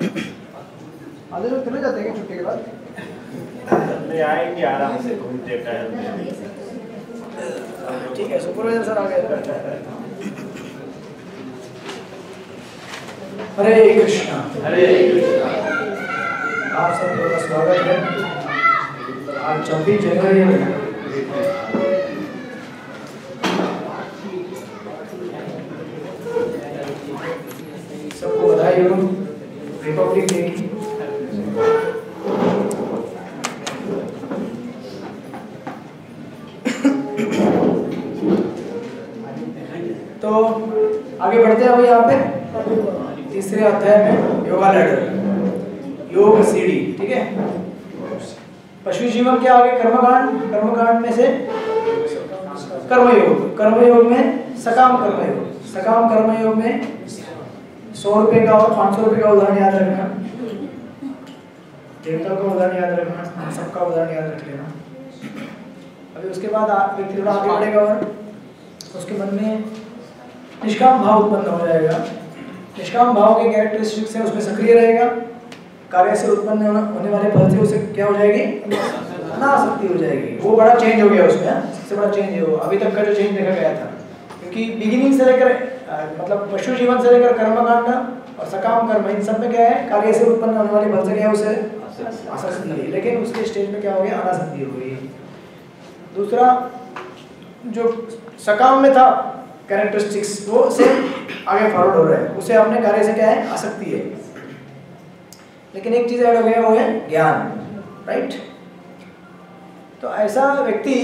आधे लोग चले जाते हैं छुट्टी के बाद? नहीं, आएंगे आराम से घूमते टहलते। ठीक है, सुपरवाइजर सर आ गए। हरे कृष्णा। हरे कृष्णा। आप सब लोगों का स्वागत है। आज 26 जनवरी है। सबको बधाई हो रिपब्लिक डे की। तो आगे बढ़ते हैं भाई। यहाँ पे तीसरे अध्याय में योगा लैडर, योग सीढ़ी। ठीक है, पशु जीवन के आगे कर्मकांड में से कर्मयोग में सकाम कर्मयोग में 100 रुपए का और 500 रुपए का उदाहरण याद रखना। देवताओं का उदाहरण याद रखना, हम सबका उदाहरण याद रख लेना। अभी उसके बाद व्यक्ति थोड़ा आगे बढ़ेगा और उसके मन में निष्काम भाव उत्पन्न हो जाएगा। निष्काम भाव के कैरेक्टरिस्टिक्स है, उसमें सक्रिय रहेगा। कार्य से उत्पन्न होने वाले फल से उसे क्या हो जाएगी? अनासक्ति हो जाएगी। वो बड़ा चेंज हो गया उसमें, सबसे बड़ा चेंज है वो। अभी तक का जो चेंज देखा गया था, क्योंकि बिगिनिंग से लेकर मतलब पशु जीवन से लेकर कर्मकांड और सकाम कर्म, इन सब में क्या है? कार्य से उत्पन्न होने वाले फल से क्या है? उसे आसक्ति है। लेकिन उसके स्टेज में क्या हो गया? अनासक्ति हो गई। दूसरा जो सकाम में था कैरेक्टरिस्टिक्स, वो से आगे फॉरवर्ड हो रहा है। उसे अपने कार्य से क्या है? आसक्ति है। लेकिन एक चीज ऐड हो गया, वो है ज्ञान। राइट? तो ऐसा व्यक्ति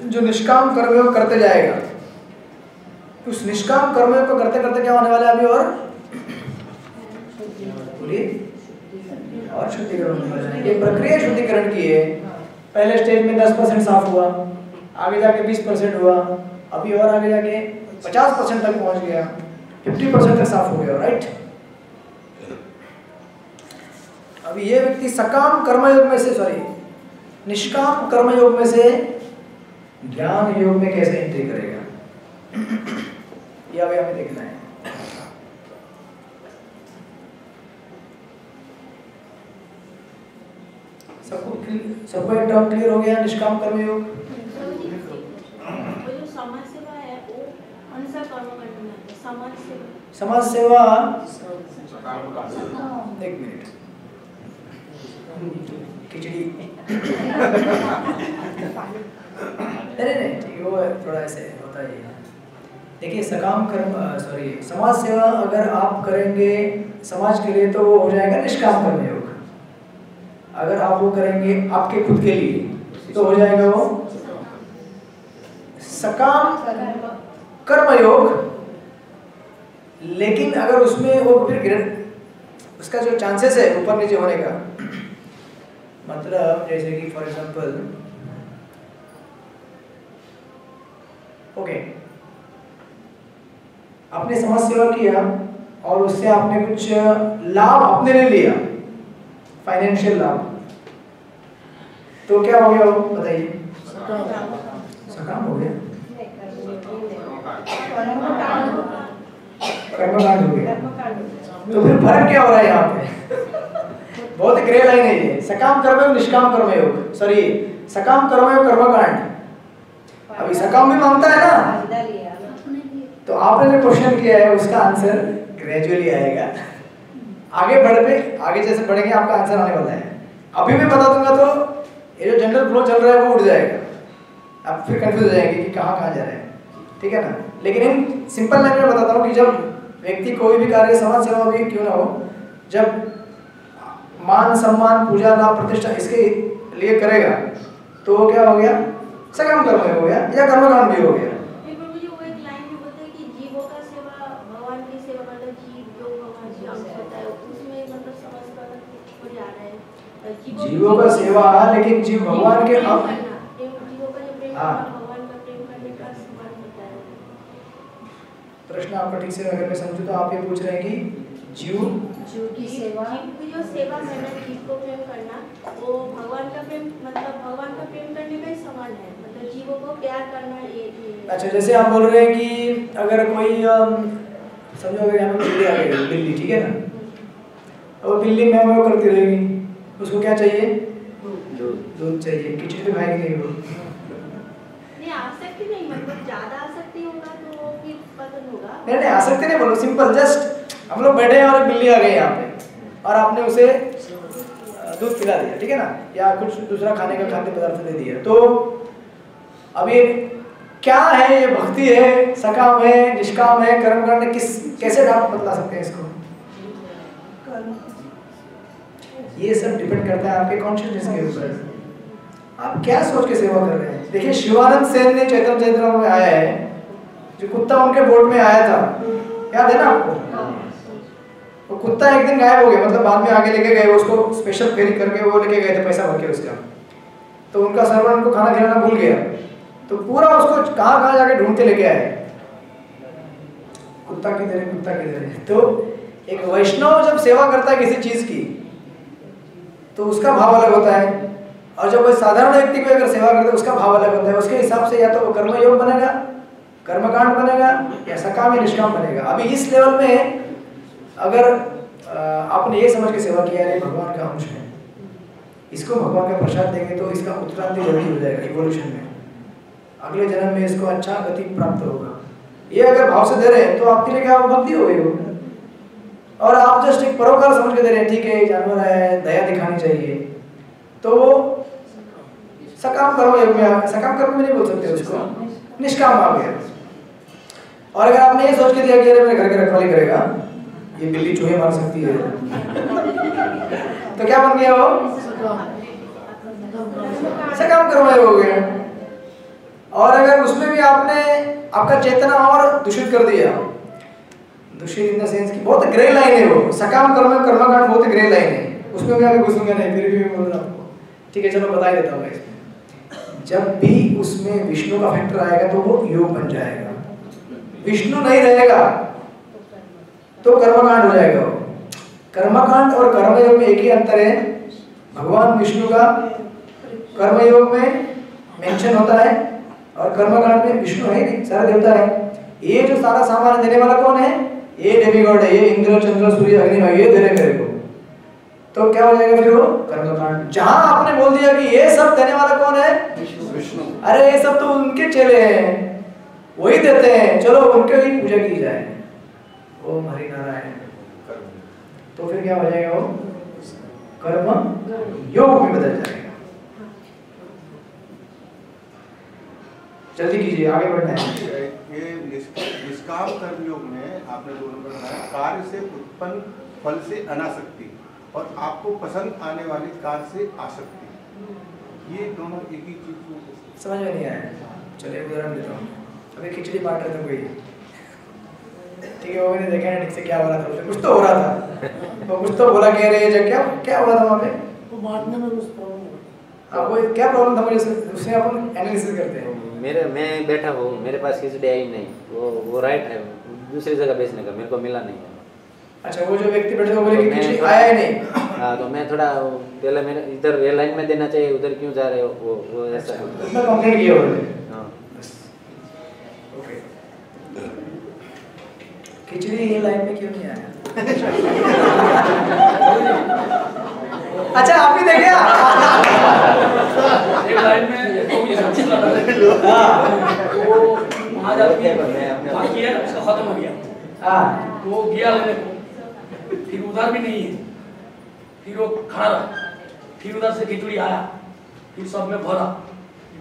जो निष्काम कर्मयोग करते जाएगा, उस निष्काम कर्मयोग को करते करते क्या होने वाला है अभी? और बोलिए, और शुद्धिकरण होने वाला है। ये प्रक्रिया शुद्धिकरण की है। पहले स्टेज में 10% साफ हुआ, आगे जाके 20% हुआ, अभी और आगे जाके 50% तक पहुंच गया, 50% तक साफ हो गया। राइट? अभी ये व्यक्ति सकाम कर्मयोग में से निष्काम कर्मयोग में से ज्ञान योग में कैसे एंट्री करेगा, यह अभी हमें देखना है। सबको एक टर्म क्लियर हो गया? निष्काम कर्मयोग समाज सेवा। एक मिनट, खिचड़ी नहीं, वो थोड़ा ऐसे होता है। देखिए, समाज सेवा अगर आप करेंगे समाज के लिए तो वो हो जाएगा निष्काम कर्मयोग। अगर आप वो करेंगे आपके खुद के लिए तो हो जाएगा वो सकाम कर्मयोग। लेकिन अगर उसमें वो फिर उसका जो चांसेस है ऊपर नीचे होने का, मतलब जैसे कि फॉर एग्जांपल ओके, आपने समाज सेवा किया और उससे आपने कुछ लाभ अपने लिए लिया, फाइनेंशियल लाभ, तो क्या हो गया वो बताइए? सकाम हो गया, कर्मकांड हो गया। तो फिर फर्क क्या हो रहा है यहाँ पे? बहुत ग्रे लाइन है ये। सकाम कर्मयोग, निष्काम कर्मयोग, सॉरी सकाम कर्मयोग कर्मकांड। अभी सकाम भी मांगता है ना, तो आपने जो क्वेश्चन किया है उसका आंसर ग्रेजुअली आएगा। आगे जैसे बढ़ेंगे आपका आंसर आने वाला है। अभी मैं बता दूंगा तो ये जो जनरल फ्लो चल रहा है वो उड़ जाएगा, आप फिर कंफ्यूज हो जाएंगे कि कहाँ जा रहे हैं। ठीक है ना? लेकिन इन सिंपल लाइन में बताता हूँ कि जब व्यक्ति कोई भी कार्य समाज सेवा भी क्यों ना हो, जब मान सम्मान पूजा लाभ प्रतिष्ठा इसके लिए करेगा तो वो क्या हो गया? सकाम कर्म हो गया या कर्मकांड भी हो गया। जीवों का सेवा, लेकिन जीव भगवान के प्रश्न आपका ठीक से अगर मैं समझूं तो आप ये पूछ रहे हैं कि जीव की सेवा, जो सेवा करना, जीव को प्रेम करना, वो भगवान का प्रेम, मतलब भगवान का प्रेम करने का ही समान है, मतलब जीवों को प्यार करना ये। अच्छा, जैसे आप बोल रहे हैं कि अगर कोई समझो अगर यहाँ पे बिल्ली आ गई, बिल्ली, ठीक है ना, वो बिल्ली म्याऊं म्याऊं करती रहेगी, उसको क्या चाहिए? दूध चाहिए। खिचड़ी तो खाएगी नहीं वो। नहीं आसक्ति नहीं, मतलब ज्यादा आसक्ति होगा तो फिर पतन होगा। नहीं आसक्ति नहीं बोलो, सिंपल जस्ट हम लोग बैठे हैं और एक बिल्ली आ गई यहाँ पे और आपने उसे दूध पिला दिया, ठीक है ना, या कुछ दूसरा खाने का खाद्य पदार्थ दे दिया, तो अब ये क्या है? ये भक्ति है, सकाम है, निष्काम है, कर्मकांड है, कैसे आप बतला सकते हैं इसको? ये सब डिपेंड करता है आपके कॉन्शियसनेस के ऊपर, आप क्या सोच के सेवा कर रहे हैं। देखिए शिवानंद सेन ने चैतन्य चरितामृत में आया है, जो कुत्ता उनके बोर्ड में आया था, याद है ना आपको? वो कुत्ता एक दिन गायब हो गया, मतलब बाद में आगे लेके गए उसको, स्पेशल फेरी करके वो लेके गए थे पैसा भर के उसका, तो उनका सर्वर उनको खाना खिलाना भूल गया, तो पूरा उसको कहाँ जाके ढूंढ के लेके आए, कुत्ता किधर है, कुत्ता किधर है। तो एक वैष्णव जब सेवा करता है किसी चीज की तो उसका भाव अलग होता है, और जब कोई साधारण व्यक्ति को अगर सेवा करता है उसका भाव अलग होता है। उसके हिसाब से या तो वो कर्मयोग बनेगा, कर्मकांड बनेगा, या सकाम या निष्काम बनेगा। अभी इस लेवल में अगर आपने ये समझ के सेवा किया है भगवान का अंश है, इसको भगवान का प्रसाद देंगे तो इसका उत्क्रांति जल्दी हो जाएगा इवोल्यूशन में, अगले जन्म में इसको अच्छा गति प्राप्त होगा। ये अगर भाव से दे रहे हैं तो आपके लिए क्या भक्ति हो गई हो, और आप जस्ट एक परोपकार समझ के दे रहे हैं, ठीक है जानवर है, दया दिखानी चाहिए, तो वो सकाम कर्म योग में, सकाम कर्म में नहीं बोल सकते उसको, निष्काम आ गया। और अगर आपने ये सोच के दिया कि अरे मेरे घर की रखवाली करेगा, ये बिल्ली चूहे मार सकती है, तो क्या बन गया वो? सकाम कर्म योग हो गया। और अगर उसमें भी आपने आपका चेतना और दूषित कर दिया, दूषित इन द सेंस की बहुत ग्रे लाइन है वो, सकाम कर्म कर्मकांड बहुत ग्रे लाइन है, उसमें मैं अभी घुसूंगा नहीं, फिर भी मैं बोल रहा हूँ आपको, ठीक है चलो बता ही देता हूँ। इसमें जब भी उसमें विष्णु का फैक्टर आएगा तो वो योग बन जाएगा, विष्णु नहीं रहेगा तो कर्मकांड हो जाएगा वो। कर्मकांड और कर्मयोग में एक ही अंतर है, भगवान विष्णु का कर्मयोग में मेंशन होता है और कर्मकांड में विष्णु है नहीं, सारा देवता है। ये जो सारा सामान देने वाला कौन है? ये डेमिगॉड है, ये इंद्र चंद्र सूर्य अग्नि वायु, ये दे रहे मेरे को, तो क्या हो जाएगा फिर वो? कर्मकांड। जहां आपने बोल दिया कि ये सब देने वाला कौन है? विष्णु। अरे ये सब तो उनके चेले हैं, वही देते हैं, चलो उनके ही पूजा की जाए, ओम हरि नारायण, तो फिर क्या हो जाएगा वो? कर्म योग में बदल जाएगा। जल्दी कीजिए, आगे बढ़ना है। ये निष्काम कर्मयोग में आपने दोनों बताया, कार्य से उत्पन्न फल से अनासक्ति और आपको पसंद आने वाले कार्य से आसक्ति, ये दोनों एक ही चीज को समझ में नहीं आया? चलिए उदाहरण देता हूँ। अभी खिचड़ी बांट रहे थे कोई, ठीक है, वो मैंने देखा है ठीक से क्या हो रहा था, कुछ तो हो रहा था, वो कुछ तो बोला कह रहे हैं, क्या हुआ था वहाँ पे? वो बांटने में कुछ प्रॉब्लम हाँ, वो क्या प्रॉब्लम था मुझे, उससे अपन एनालिसिस करते हैं। मैं बैठा हूँ, मेरे पास खिचड़ी आई नहीं, वो राइट है, दूसरी जगह बेचने का, मेरे को मिला नहीं। अच्छा, वो जो व्यक्ति बैठे बोले कि खिचड़ी आया ही नहीं। हाँ, तो मैं थोड़ा पहले मेरे इधर ये लाइन में देना चाहिए, उधर क्यों जा रहे हो, वो ऐसा उतना कंप्लेंट किया बोले। हाँ, ओके, खिचड़ी ये लाइन में क्यों नहीं आया? अच्छा, आप ही देखिए एक लाइन में वहाँ जाके बाकी है, उसका खत्म हो गया, वो गया लेने को, फिर उधर भी नहीं है, फिर वो खड़ा रहा, फिर उधर से खिचड़ी आया, फिर सब में भरा,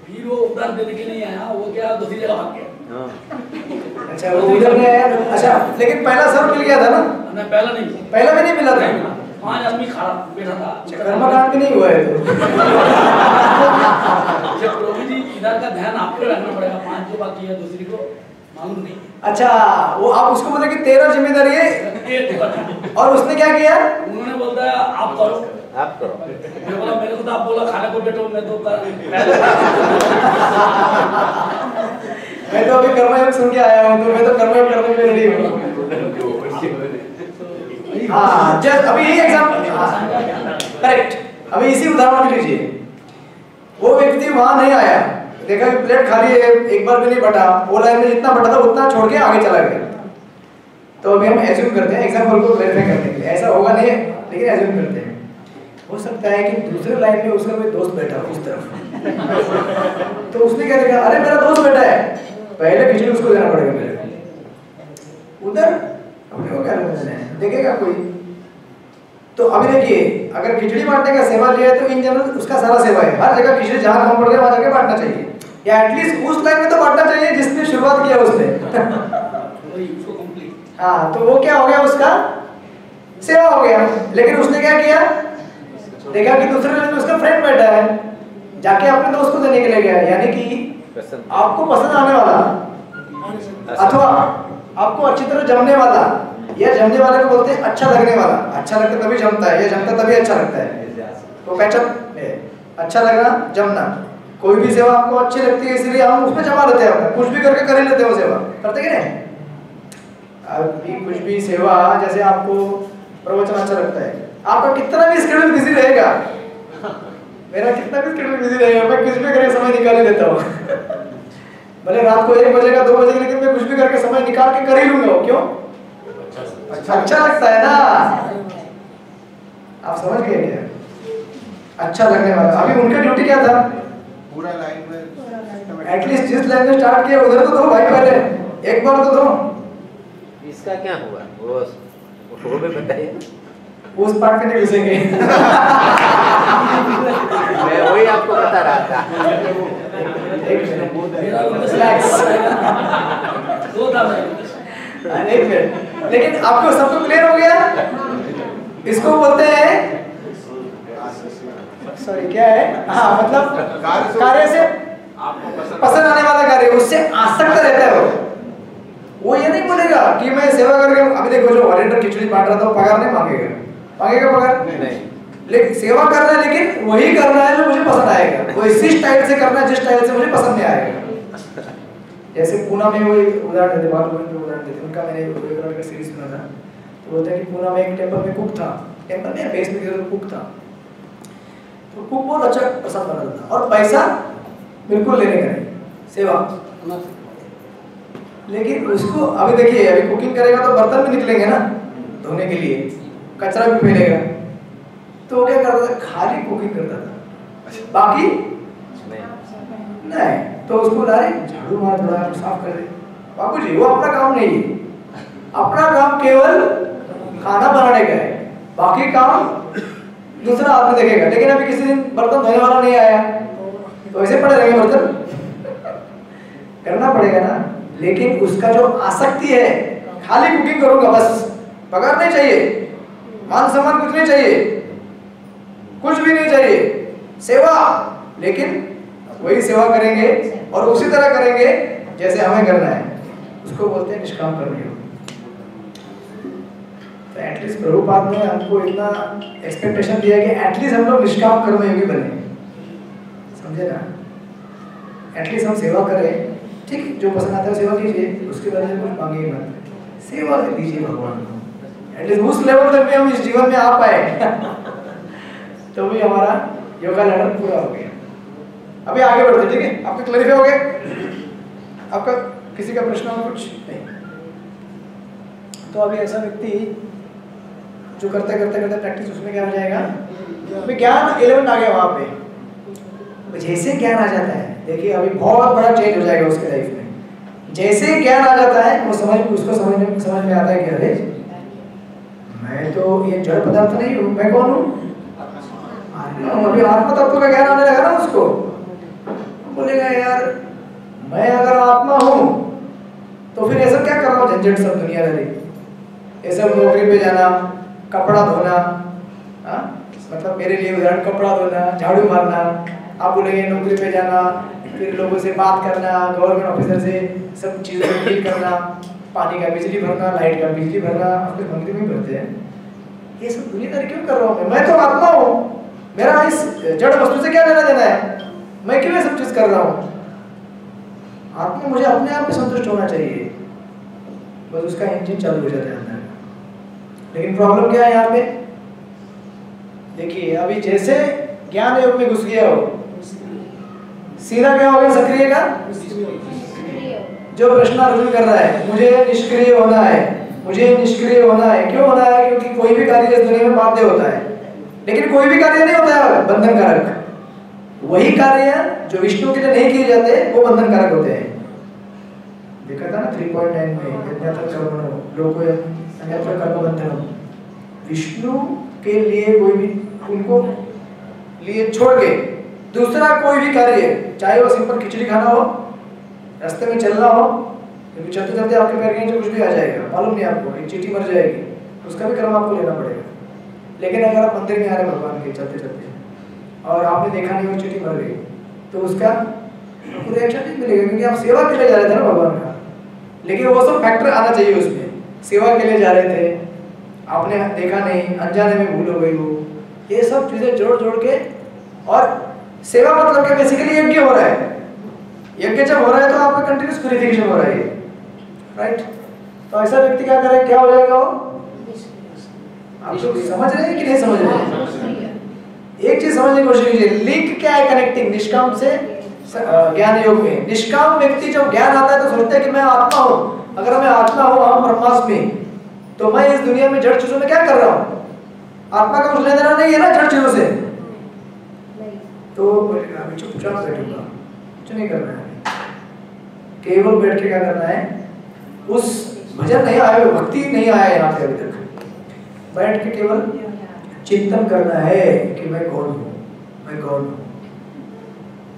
फिर वो उधर देने के नहीं आया, वो क्या दूसरी जगह भाग गया। अच्छा, वो उधर नहीं आया। अच्छा, लेकिन पहला सर्व मिल गया था ना? नहीं, पहला नहीं, पहला भी नहीं मिला था। 5 आदमी खड़ा बैठा था। कर्मकांड भी नहीं हुआ है तो। जब प्रभु जी इधर का ध्यान आपको रखना पड़ेगा, 5 जो बाकी है दूसरी को मालूम नहीं। अच्छा, वो आप उसको बोले कि तेरा जिम्मेदारी है, और उसने क्या किया? उन्होंने बोलता है आप करो, आप करो। मैं बोला मेरे को तो आप बोला खाने को बैठो, मैं तो मैं तो अभी कर्मयोग सुन के आया हूँ, तो मैं तो कर्मयोग करने में रेडी हूँ। हाँ, जस्ट अभी यही एग्जाम्पल, करेक्ट, अभी इसी उदाहरण में लीजिए। वो व्यक्ति वहां नहीं आया, देखा कि प्लेट खाली है, एक बार भी नहीं बटा, वो लाइन में जितना बटा था उतना छोड़ के आगे चला गया। तो अभी हम एज्यूम करते हैं, एग्जाम्पल को वेरीफाई करने के लिए, ऐसा होगा नहीं, लेकिन एज्यूम करते हैं। हो सकता है कि दूसरे लाइन में उसका कोई दोस्त बैठा हो उस तरफ तो उसने क्या देखा, अरे मेरा दोस्त बैठा है, पहले खिचड़ी उसको देना पड़ेगा मेरे को, उधर अपने को क्या लेना है, देखेगा कोई। तो अभी देखिए, अगर खिचड़ी बांटने का सेवा लिया है तो इन जनरल उसका सारा सेवा है, हर जगह खिचड़ी जहाँ कम पड़ गया वहाँ जाके बांटना चाहिए, या एटलीस्ट उस लाइन में तो बांटना चाहिए जिसने शुरुआत किया उसने हाँ, तो वो क्या हो गया, उसका सेवा हो गया। लेकिन उसने क्या किया, देखा कि दूसरे लाइन में उसका फ्रेंड बैठा है, जाके अपने दोस्त को देने के लिए गया। यानी कि आपको पसंद आने वाला अथवा आपको अच्छी तरह जमने वाला, या जमने वाले को बोलते हैं अच्छा लगने वाला, अच्छा लगता तभी जमता है, या जमता तभी अच्छा लगता है, तो पैचअप है, अच्छा लगना, जमना। कोई भी सेवा आपको अच्छी लगती है इसलिए हम उसमें जमा लेते हैं, कुछ भी करके कर ही लेते हैं वो सेवा, करते कि नहीं। अभी कुछ भी सेवा, जैसे आपको प्रवचन अच्छा लगता है, आपका कितना भी शेड्यूल बिजी रहेगा, मेरा कितना भी शेड्यूल बिजी रहेगा, मैं कुछ भी करके समय निकाल ही लेता हूँ भले रात को 1 बजे का 2 बजे, लेकिन मैं कुछ भी करके समय निकाल के कर ही लूंगा। क्यों? अच्छा लगता है ना, आप समझ गए क्या, अच्छा लगने वाला। अभी उनका ड्यूटी क्या था, पूरा लाइन में एटलीस्ट जिस लाइन में स्टार्ट किया उधर तो दो भाई, पहले एक बार तो दो। इसका क्या हुआ, वो भी बताइए। उस पार्ट में नहीं घुसेंगे मैं वही आपको बता रहा था। एक मिनट, लेकिन आपको सबको क्लियर हो गया। इसको बोलते हैं, सॉरी क्या है, हाँ मतलब कार्य से पसंद आने वाला कार्य, उससे आसक्त रहता है वो ये नहीं बोलेगा कि मैं सेवा करके, अभी देखो जो वॉलंटियर खिचड़ी बांट रहा था वो पगार नहीं मांगेगा, मांगेगा पगार नहीं, लेकिन सेवा करना है, लेकिन वही करना है जो मुझे पसंद आएगा, वो इसी स्टाइल से करना है जिस स्टाइल से मुझे पसंद नहीं आएगा। जैसे पूना में वो उदाहरण देते, बात उदाहरण देते, उनका मैंने उदाहरण का सीरीज सुना था, तो बोलते हैं कि पूना में एक टेम्पल में कुक था, टेम्पल में बेस में कुक था, तो कुक बहुत अच्छा प्रसाद बनाता था और पैसा बिल्कुल लेने का नहीं, सेवा। लेकिन उसको अभी देखिए, अभी कुकिंग करेगा तो बर्तन भी निकलेंगे ना धोने के लिए, कचरा भी फैलेगा, तो वो क्या करता था, खाली कुकिंग करता था, बाकी नहीं। तो उसको ला रहे झाड़ू मार, थोड़ा साफ कर दे, बाबूजी वो अपना काम नहीं है, अपना काम केवल खाना बनाने का है, बाकी काम दूसरा आदमी देखेगा। लेकिन अभी किसी दिन बर्तन धोने वाला नहीं आया तो ऐसे पड़े रहेंगे बर्तन, करना पड़ेगा ना। लेकिन उसका जो आसक्ति है, खाली कुकिंग करूंगा बस, पगार नहीं चाहिए, मान सम्मान कुछ नहीं चाहिए, कुछ भी नहीं चाहिए, सेवा, लेकिन वही सेवा करेंगे और उसी तरह करेंगे जैसे हमें करना है, उसको बोलते हैं निष्काम कर्मयोग। तो एटलीस्ट प्रभुपाद ने हमको इतना एक्सपेक्टेशन दिया कि एटलीस्ट हम लोग निष्काम कर्मयोगी बने, समझे ना। एटलीस्ट हम सेवा करें, ठीक, जो पसंद आता है सेवा कीजिए, उसके बाद में कुछ मांगिए मत, सेवा दीजिए भगवान को। एटलीस्ट उस लेवल तक भी हम इस जीवन में आ पाए तो भी हमारा योगा लैडर पूरा हो गया। अभी आगे बढ़ते, ठीक है, आपका क्लैरिफाई हो गया, आपका किसी का प्रश्न हो कुछ नहीं। तो अभी ऐसा व्यक्ति जो करते करते करते प्रैक्टिस, उसमें क्या हो जाएगा, अभी ज्ञान एलिमेंट आ गया वहां पे। जैसे ज्ञान आ जाता है, देखिए अभी बहुत बड़ा चेंज हो जाएगा उसके लाइफ में। जैसे ज्ञान आ जाता है, वो उसको समझ में आता है कि अरे मैं तो ये जड़ पदार्थ नहीं हूँ, मैं कौन हूँ, अभी आत्मा तत्व का ज्ञान आने लगा ना उसको, बोलेगा यार मैं अगर आत्मा हूँ तो फिर ऐसा क्या कर रहा हूँ, झंझट सब दुनियादारी, ये सब नौकरी पे जाना, कपड़ा धोना, मतलब मेरे लिए उदाहरण कपड़ा धोना, झाड़ू मारना, आप बोलेंगे नौकरी पे जाना, फिर लोगों से बात करना, गवर्नमेंट ऑफिसर से सब चीज़ों को डील करना, पानी का बिजली भरना, लाइट का बिजली भरना, आपके मंदिर में भरते हैं, ये सब दुनियादारी क्यों कर रहा हूँ मैं तो आत्मा हूँ, मेरा इस जड़ वस्तु से क्या लेना देना है, मैं क्यों ये सब चीज़ कर रहा हूँ। आत्मा मुझे अपने आप में संतुष्ट होना चाहिए, बस उसका इंजन चालू हो जाता है अंदर। लेकिन प्रॉब्लम क्या है यहाँ पे, देखिए अभी जैसे ज्ञान योग में घुस गया हो, सीधा क्या हो गया, सक्रिय का जो प्रश्न अर्जुन कर रहा है, मुझे निष्क्रिय होना है, मुझे निष्क्रिय होना है। क्यों होना है, क्योंकि कोई भी कार्य इस दुनिया में बाध्य होता है, लेकिन कोई भी कार्य नहीं होता है बंधन कारक। वही कार्य जो विष्णु के लिए नहीं किए जाते वो बंधन कारक होते हैं। देखा था ना 3.9 में यज्ञात्र कर्मणो लोकोयम अन्यत्र कर्म बंधनम। विष्णु के लिए कोई भी उनको लिए छोड़ के दूसरा कोई भी कार्य, चाहे वो सिंपल खिचड़ी खाना हो, रास्ते में चलना हो, क्योंकि चलते चलते आपके पैर के नीचे कुछ भी आ जाएगा, मालूम नहीं आपको, एक चींटी मर जाएगी, उसका भी कर्म आपको लेना पड़ेगा। लेकिन अगर आप मंदिर में आ रहे भगवान के चलते चलते और आपने देखा नहीं वो चींटी मर गई, तो उसका आपको रिएक्शन नहीं मिलेगा, क्योंकि आप सेवा के लिए जा रहे थे ना भगवान का। लेकिन वो सब फैक्टर आना चाहिए उसमें, सेवा के लिए जा रहे थे, आपने देखा नहीं, अनजाने में भूल हो गई वो, ये सब चीजें जोड़ जोड़ के। और सेवा मतलब कि बेसिकली यज्ञ हो रहा है, यज्ञ जब हो रहा है तो आपका कंटिन्यूस प्यूरिफिकेशन हो रहा है, राइट। तो ऐसा व्यक्ति क्या करे, क्या हो जाएगा वो? आप लोग समझ रहे हैं कि नहीं समझ रहे हैं? एक चीज समझने की कोशिश कीजिए, लिंक क्या है कनेक्टिंग निष्काम से ज्ञान योग में। निष्काम व्यक्ति जब ज्ञान आता है तो सोचता है कि मैं आत्मा हूँ, अगर मैं आत्मा हूँ, हम ब्रह्मास्मि, तो मैं इस दुनिया में जड़ चीजों में क्या कर रहा हूँ? आत्मा का कुछ लेना देना नहीं है ना जड़ चीजों से। तो अभी चुपचाप बैठूंगा, कुछ नहीं करना है, केवल बैठ के क्या करना है, उस भजन नहीं आया, भक्ति नहीं आया यहाँ पे अभी तक, बैठ के केवल चिंतन करना है कि मैं कौन हूँ, मैं कौन हूँ।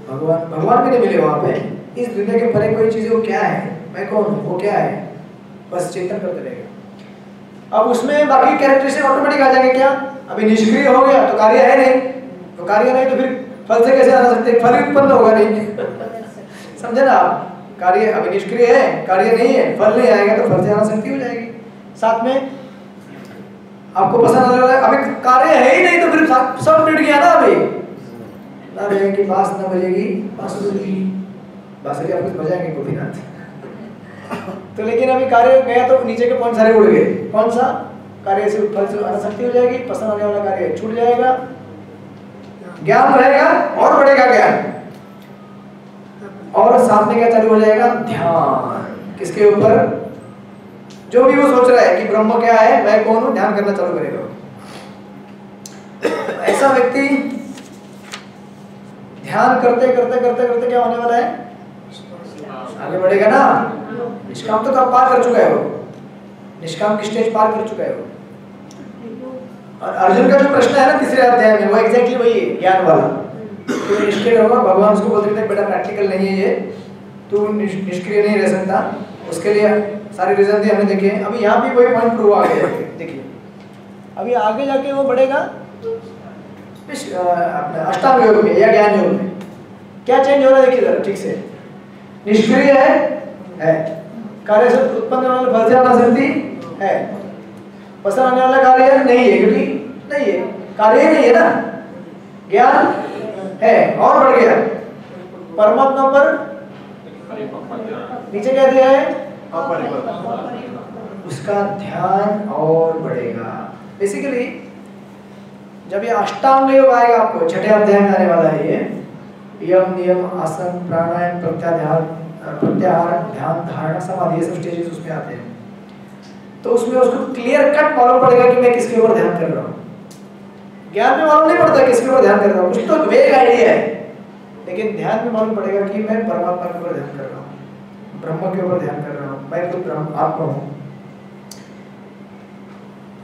भगवान भी नहीं मिले वहां पे, इस दुनिया के परे कोई चीज वो क्या है, मैं कौन हूँ, वो क्या है, बस चिंतन करते रहेगा। अब उसमें बाकी कैरेक्टरिस्टिक ऑटोमेटिक आ जाएंगे। क्या अभी निष्क्रिय हो गया तो कार्य है नहीं, तो कार्य नहीं तो फिर फल से कैसे आना सकते, फल उत्पन्न होगा नहीं समझे ना आप, कार्य अभी निष्क्रिय है, कार्य नहीं है, फल नहीं आएगा तो फल से आना शक्ति हो जाएगी। साथ में आपको पसंद आने वाला, अभी कार्य है ही नहीं तो फिर सब मिट गया ना। अभी ना बजेगी बांस, ना बजेगी बांसुरी, बांसुरी आप कुछ बजाएंगे गोपीनाथ तो लेकिन अभी कार्य गया तो नीचे के पॉइंट सारे उड़ गए। कौन सा कार्य से फल से आना शक्ति हो जाएगी, पसंद आने वाला कार्य छूट जाएगा, ज्ञान रहेगा और बढ़ेगा ज्ञान, और साथ में क्या चालू हो जाएगा, ध्यान किसके ऊपर, जो भी वो सोच रहा है कि ब्रह्म क्या है, मैं कौन हूं, ध्यान करना चालू करेगा। ऐसा व्यक्ति ध्यान करते करते करते करते क्या होने वाला है, आगे बढ़ेगा ना। निष्काम तो आप पार कर चुका है वो, निष्काम की स्टेज पार कर चुका है वो। और अर्जुन का जो प्रश्न है ना तीसरे अध्याय में, वो एग्जैक्टली वही है, ज्ञान वाला। तो निष्क्रिय होगा, भगवान उसको बोलते थे बेटा प्रैक्टिकल नहीं है ये, तू निष्क्रिय नहीं रह सकता, उसके लिए सारे रीजन थे हमने देखे। अभी यहाँ भी वही पॉइंट प्रूव आ गया, देखिए अभी आगे जाके वो बढ़ेगा अपने अष्टांग योग में या ज्ञान योग में। क्या चेंज हो रहा है देखिए जरा ठीक से, निष्क्रिय है, कार्य से उत्पन्न होने वाले फल से आना शक्ति है, पसंद आने वाला कार्य नहीं है, क्योंकि नहीं है, कार्य ही नहीं है ना, ज्ञान है और बढ़ गया। परमात्मा पर नीचे क्या दिया है, उसका ध्यान और बढ़ेगा। बेसिकली जब ये अष्टांग योग आएगा, आपको छठे अध्याय में आने वाला है ये, यम नियम आसन प्राणायाम प्रत्याहार ध्यान धारणा समाधि, ये सब स्टेजेस उसमें आते हैं। तो उसमें उसको क्लियर कट मालूम पड़ेगा कि मैं किसके ऊपर ध्यान कर रहा हूँ। ज्ञान में मालूम नहीं पड़ता किसके ऊपर ध्यान कर रहा हूँ, कुछ तो वेग आइडिया है, लेकिन ध्यान में मालूम पड़ेगा कि मैं परमात्मा के ऊपर ध्यान कर रहा हूँ, ब्रह्म के ऊपर ध्यान कर रहा हूँ, मैं खुद ब्रह्म आत्मा हूँ।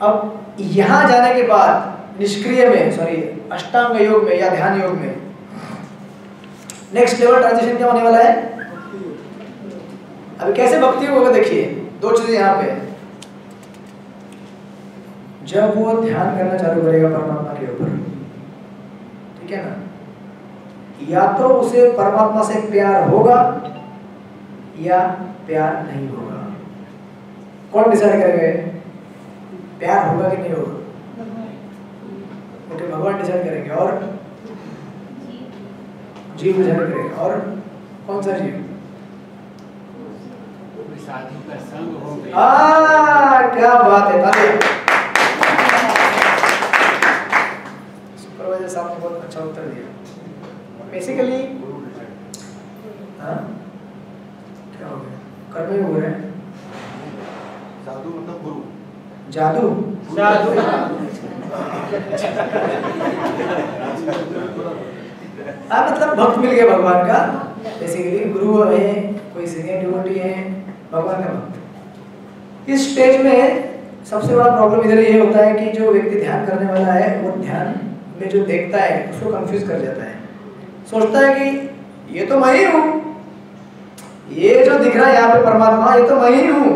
अब यहाँ जाने के बाद निष्क्रिय में, सॉरी अष्टांग योग में या ध्यान योग में नेक्स्ट लेवल ट्रांजिशन क्या होने वाला है। अभी कैसे भक्ति होगा देखिए, दो चीजें यहाँ पे। जब वो ध्यान करना चालू करेगा परमात्मा के ऊपर, ठीक है ना, या तो उसे परमात्मा से प्यार होगा या प्यार नहीं होगा। कौन डिसाइड करेगा प्यार होगा कि नहीं होगा? ओके, भगवान डिसाइड करेंगे, और जीव डिसाइड करेगा। और कौन सा जीव? साधु का संग हो गया। क्या बात है, तालियां। सुपरवाइजर साहब ने बहुत अच्छा उत्तर दिया। बेसिकली क्या हो गया, कर्म योग हो रहे हैं। साधु मतलब गुरु, जादू मतलब भक्त मिल गया भगवान का, बेसिकली गुरु है, कोई सीनियर डिवोटी है, भगवान का भक्त। इस स्टेज में सबसे बड़ा प्रॉब्लम इधर ये होता है कि जो व्यक्ति ध्यान करने वाला है वो ध्यान में जो देखता है उसको कंफ्यूज कर जाता है, सोचता है कि ये तो मैं ही हूँ, ये जो दिख रहा है यहाँ पे परमात्मा ये तो मैं ही हूँ,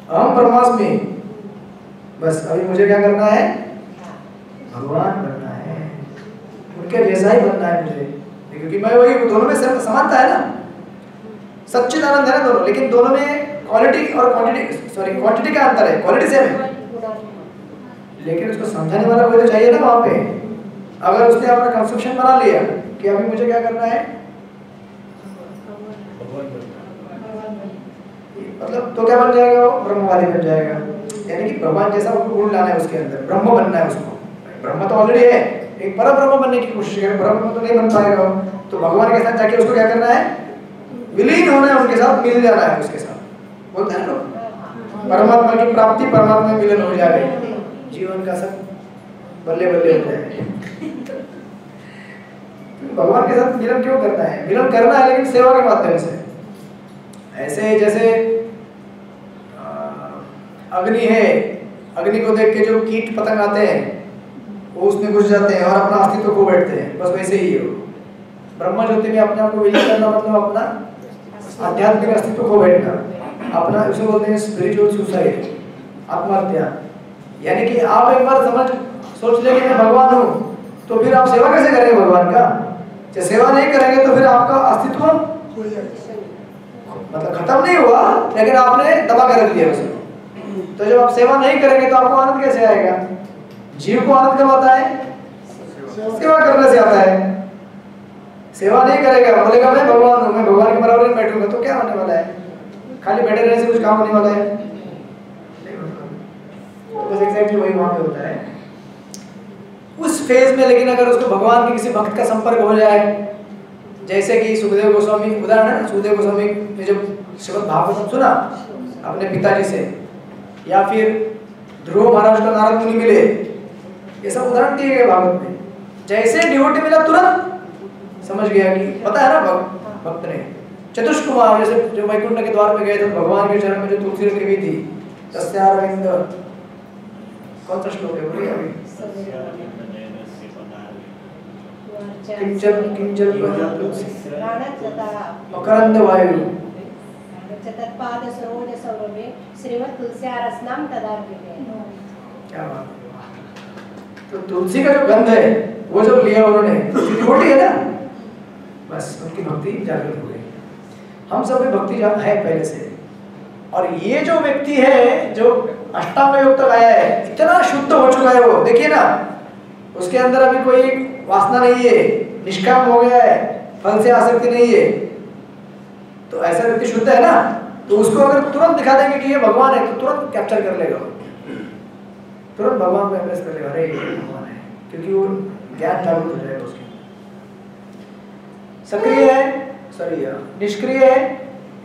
अहम ब्रह्मास्मि। बस अभी मुझे क्या करना है, भगवान बनना है, उनके जैसा ही बनना है मुझे, क्योंकि मैं वही, दोनों में समानता है ना, सच्चिदानंद है ना दोनों, लेकिन दोनों में क्वालिटी और क्वांटिटी का अंतर है, क्वालिटी सेम है, लेकिन उसको समझाने वाला कोई तो चाहिए ना वहाँ पे। अगर उसने अपना कंसेप्शन बना लिया कि अभी मुझे क्या करना है, मतलब तो क्या बन जाएगा वो, ब्रह्मवादी बन जाएगा, यानी कि भगवान जैसा उसको गुण लाना है उसके अंदर, ब्रह्म बनना है उसको। ब्रह्म तो ऑलरेडी है, एक पर ब्रह्म बनने की कोशिश करें, पर ब्रह्म तो नहीं बन पाएगा, तो भगवान के साथ जाके उसको क्या करना है, विलीन होना है, उनके साथ मिल जाना है, उसके साथ बोलते हैं लोग, परमात्मा की प्राप्ति, परमात्मा में मिलन हो जाए, जीवन का सब बल्ले बल्ले हो जाए। भगवान के साथ मिलन क्यों करना है, मिलन करना है लेकिन सेवा के माध्यम से। ऐसे जैसे अग्नि है, अग्नि को देख के जो कीट पतंग आते हैं वो उसमें घुस जाते हैं और अपना अस्तित्व खो बैठते हैं, बस वैसे ही है। ब्रह्म ज्योति में अपने आप को विलीन करना मतलब अपना आध्यात्मिक अस्तित्व खो बैठना, अपना, उसे बोलते हैं स्पिरिचुअल सुसाइड, आत्महत्या। यानी कि आप एक बार सोच लेंगे मैं भगवान हूँ, तो फिर आप सेवा कैसे करेंगे भगवान का? जब सेवा नहीं करेंगे तो फिर आपका अस्तित्व मतलब खत्म नहीं हुआ, लेकिन आपने दबा कर रख दिया उसे। तो जब आप सेवा नहीं करेंगे तो आपको आनंद कैसे आएगा? जीव को आनंद कब आता है? सेवा करने से आता है। सेवा नहीं करेगा, बोलेगा मैं भगवान हूँ, मैं भगवान के बराबर नहीं बैठूंगा, तो क्या होने वाला है? खाली बैठे रहने से कुछ काम होने वाला है? तो बस एग्जैक्टली वही वहां पे होता है उस फेज में। लेकिन अगर उसको भगवान के किसी भक्त का संपर्क हो जाए, जैसे कि सुखदेव गोस्वामी उदाहरण है, सुखदेव गोस्वामी ने जब श्रीमद् भागवत सुना अपने पिताजी से, या फिर ध्रुव महाराज को नारद मुनि मिले, ये सब उदाहरण दिए गए भागवत में। जैसे डिवोटी मिला तुरंत समझ गया कि पता है ना भक्त ने। चतुष्कुमार जैसे जो वैकुंठ के द्वार पे गए थे, भगवान के चरण में जो तुलसी रखी हुई थी, तस्यारविंद, कौन सा श्लोक है बोलिए अभी? किंचन किंचन मकरंद वायु चतुष्पाद सरोज सौरभे श्रीमद् तुलसीरसनाम तदार्पिते। क्या बात। तो तुलसी का जो गंध है वो जब लिया उन्होंने, डिवोटी है ना, बस उनकी भक्ति जागृत हो गई। हम सब में भक्ति है पहले से, और ये जो व्यक्ति है जो अष्टांग योग तक आया है, इतना शुद्ध हो चुका है वो, देखिए ना, उसके अंदर अभी कोई वासना नहीं है, निष्काम हो गया है, फल से आसक्ति नहीं है। तो ऐसा व्यक्ति शुद्ध है ना, तो उसको अगर तुरंत दिखा देंगे कि ये भगवान है, तो तुरंत कैप्चर कर लेगा, तुरंत भगवान को एम्प्रेस कर लेगा, अरे ये भगवान है, क्योंकि वो ज्ञान जागृत हो जाएगा उसके। सक्रिय है, सॉरी निष्क्रिय है,